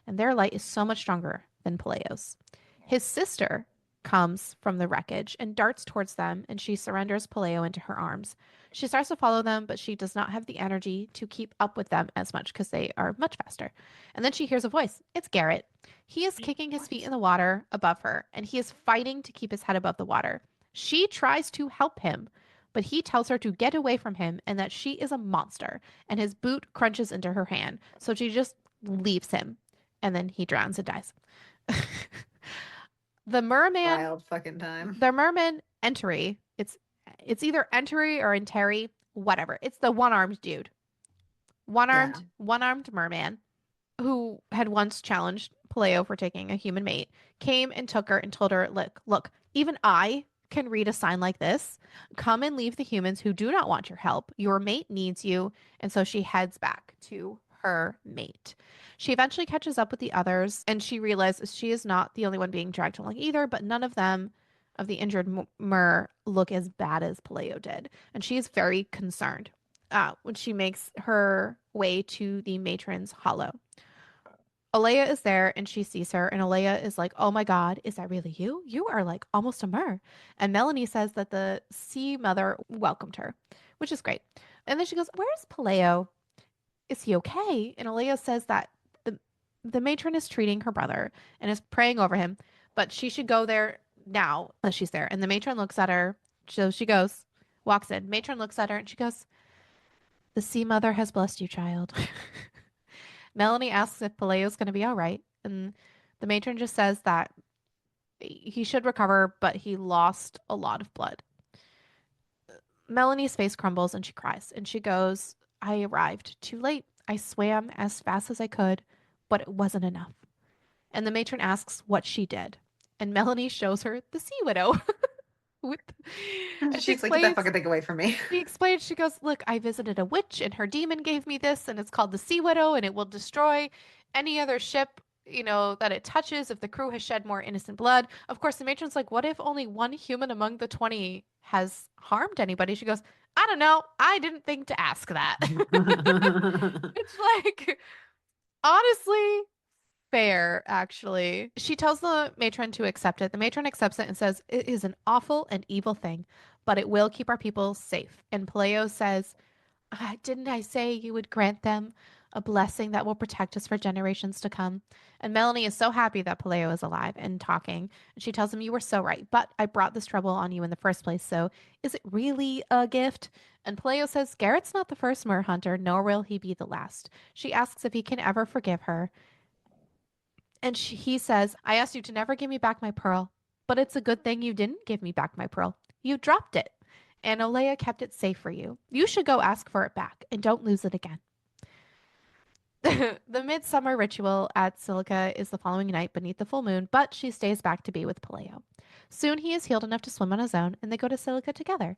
And their light is so much stronger than Peleo's. His sister comes from the wreckage and darts towards them, and she surrenders Paleo into her arms. She starts to follow them, but she does not have the energy to keep up with them as much because they are much faster. And then she hears a voice. It's Garrett. He is kicking his feet in the water above her, and he is fighting to keep his head above the water. She tries to help him, but he tells her to get away from him and that she is a monster, and his boot crunches into her hand. So she just leaves him, and then he drowns and dies. the merman wild fucking time. the merman entry, it's either entry or enteri, whatever. It's the one-armed dude. Yeah. One-armed merman who had once challenged Paleo for taking a human mate, came and took her and told her, look, even I can read a sign like this. Come and leave the humans who do not want your help. Your mate needs you. And so she heads back to her mate. She eventually catches up with the others and she realizes she is not the only one being dragged along either, but none of them of the injured mer look as bad as Paleo did. And she is very concerned when she makes her way to the matron's hollow. Alea is there and she sees her, and Alea is like, oh my God, is that really you? You are like almost a mer. And Melanie says that the sea mother welcomed her, which is great. And then she goes, where's Paleo? Is he okay? And Alea says that the The matron is treating her brother and is praying over him, but she should go there now that she's there. And the matron looks at her. So she goes, walks in. Matron looks at her and she goes, "The sea mother has blessed you, child." Melanie asks if Peleo's going to be all right. And the matron just says that he should recover, but he lost a lot of blood. Melanie's face crumbles and she cries. And she goes, "I arrived too late. I swam as fast as I could, but it wasn't enough." And the matron asks what she did. And Melanie shows her the sea widow. With, and she She's like, get that explains, fucking thing away from me. she goes, "Look, I visited a witch and her demon gave me this, and it's called the Sea Widow, and it will destroy any other ship, that it touches if the crew has shed more innocent blood." Of course, the matron's like, "What if only one human among the 20 has harmed anybody?" She goes, "I don't know. I didn't think to ask that." It's like, honestly, fair, actually. She tells the matron to accept it. The matron accepts it and says, "It is an awful and evil thing, but it will keep our people safe." And Paleo says, "Didn't I say you would grant them a blessing that will protect us for generations to come?" And Melanie is so happy that Paleo is alive and talking. And she tells him, "You were so right, but I brought this trouble on you in the first place, so is it really a gift?" And Paleo says, "Garrett's not the first mer hunter, nor will he be the last." She asks if he can ever forgive her. And he says, "I asked you to never give me back my pearl, but it's a good thing you didn't give me back my pearl. You dropped it, and Olea kept it safe for you. You should go ask for it back, and don't lose it again." The midsummer ritual at Silica is the following night beneath the full moon, but she stays back to be with Paleo. Soon he is healed enough to swim on his own, and they go to Silica together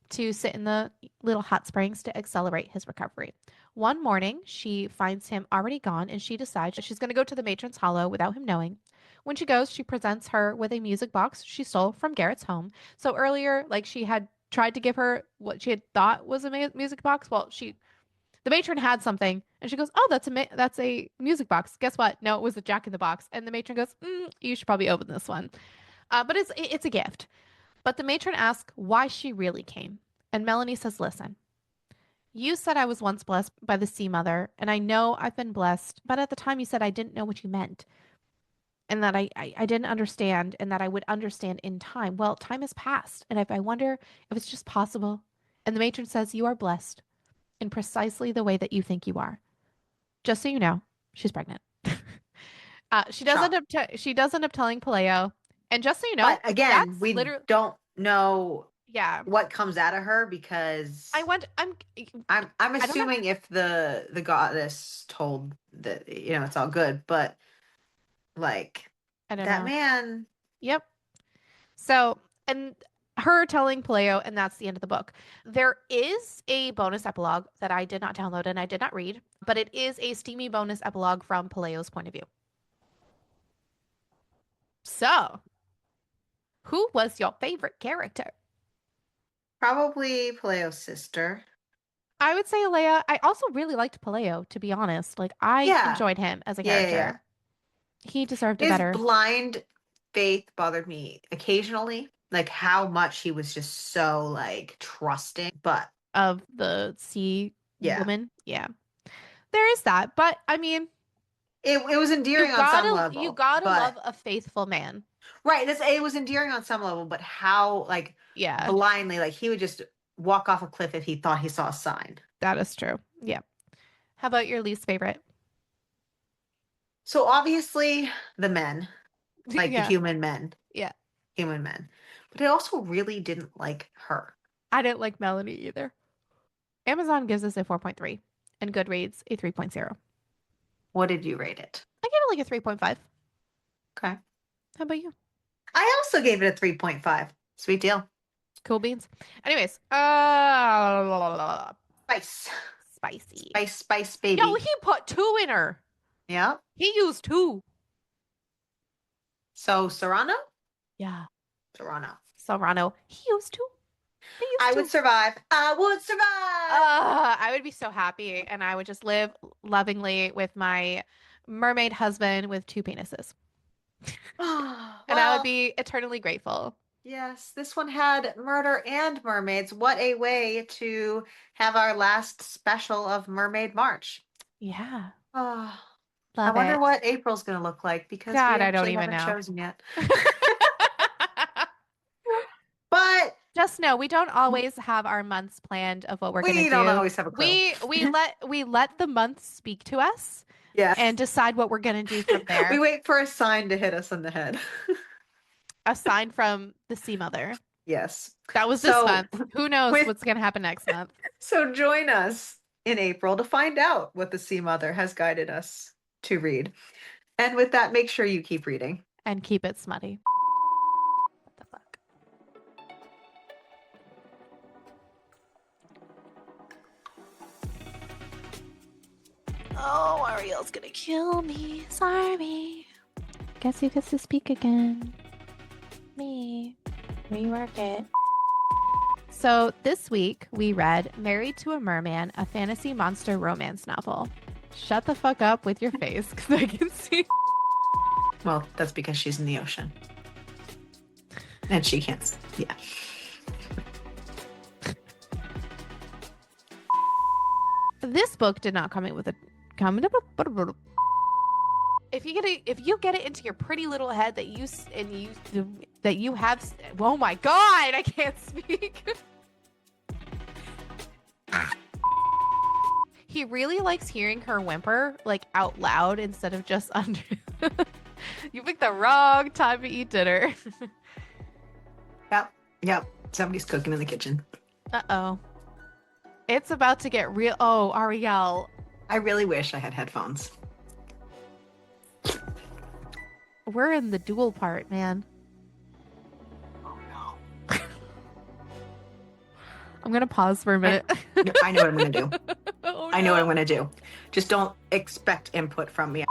to sit in the little hot springs to accelerate his recovery. One morning, she finds him already gone, and she decides she's going to go to the matron's hollow without him knowing. When she goes, she presents her with a music box she stole from Garrett's home. So earlier, like she had tried to give her what she had thought was a music box. Well, the matron had something, and she goes, "Oh, that's a music box." Guess what? No, it was a Jack in the Box. And the matron goes, "You should probably open this one." But it's a gift. But the matron asks why she really came, and Melanie says, "Listen, you said I was once blessed by the Sea Mother, and I know I've been blessed. But at the time, you said I didn't know what you meant, and that I didn't understand, and that I would understand in time. Well, time has passed, and if I wonder if it's just possible." And the matron says, "You are blessed in precisely the way that you think you are. Just so you know, she's pregnant." Shock. She does end up telling Paleo, and just so you know, But again, that's we literally, don't know yeah. what comes out of her I because went. I'm I don't know. assuming if the goddess told that it's all good, but like I don't that know. man. Yep. So, and her telling Paleo, and that's the end of the book. There is a bonus epilogue that I did not download and I did not read, but it is a steamy bonus epilogue from Paleo's point of view. So, who was your favorite character? Probably Paleo's sister. I would say Alea. I also really liked Paleo, to be honest. Like, I Yeah. enjoyed him as a Yeah, yeah, yeah. character. He deserved it His better blind faith bothered me occasionally, like how much he was just so like trusting. But of the sea yeah, woman. Yeah, there is that. But I mean, it was endearing on some you level, gotta but love a faithful man. right, it was endearing on some level, but how like Yeah, blindly, like he would just walk off a cliff if he thought he saw a sign. that is true. Yeah. How about your least favorite? So obviously the men, like the Yeah, yeah. human men. But I also really didn't like her. I didn't like Melanie either. Amazon gives us a 4.3 and Goodreads a 3.0. What did you rate it? I give it like a 3.5. Okay. How about you? I also gave it a 3.5. Sweet deal. Cool beans. Anyways, Spice. spicy. Spice, spice, Yo, baby. he put two in her. Yeah. He used two. So Serrano? Yeah. Serrano. Serrano. He used two. They used I would two. survive. I would survive. I would be so happy and I would just live lovingly with my mermaid husband with two penises. And I would Well, be eternally grateful. yes, this one had murder and mermaids. What a way to have our last special of Mermaid March. Yeah. Oh. I Love wonder it. what April's going to look like because we God, I don't actually even haven't know. chosen yet. But Just know we don't always have our months planned of what we're gonna we don't do. always have a clue. We let the months speak to us Yes. and decide what we're gonna do from We there. wait for a sign to hit us on the head. Aside from the Sea Mother. Yes. That was this So month. Who knows with what's gonna happen next month? so join us in April to find out what the Sea Mother has guided us to read. And with that, make sure you keep reading. And keep it smutty. What the fuck? Oh, Ariel's gonna kill me. Sorry. Guess who gets to speak again? Me. Rework it. So this week we read Married to a Merman, a fantasy monster romance novel. Shut the fuck up with your face because I can see. Well, that's because she's in the ocean. And she can't. Yeah. This book did not come in with a if you get it into your pretty little head that you have, oh my god, I can't speak. He really likes hearing her whimper like out loud instead of just under. You picked the wrong time to eat dinner. Yep. Yep. Somebody's cooking in the kitchen. Uh-oh. It's about to get real. Oh, Ariel. I really wish I had headphones. We're in the dual part, man. Oh no. I'm gonna pause for a minute. I know what I'm going to do. Oh I know what I'm no. going to do. Just don't expect input from me.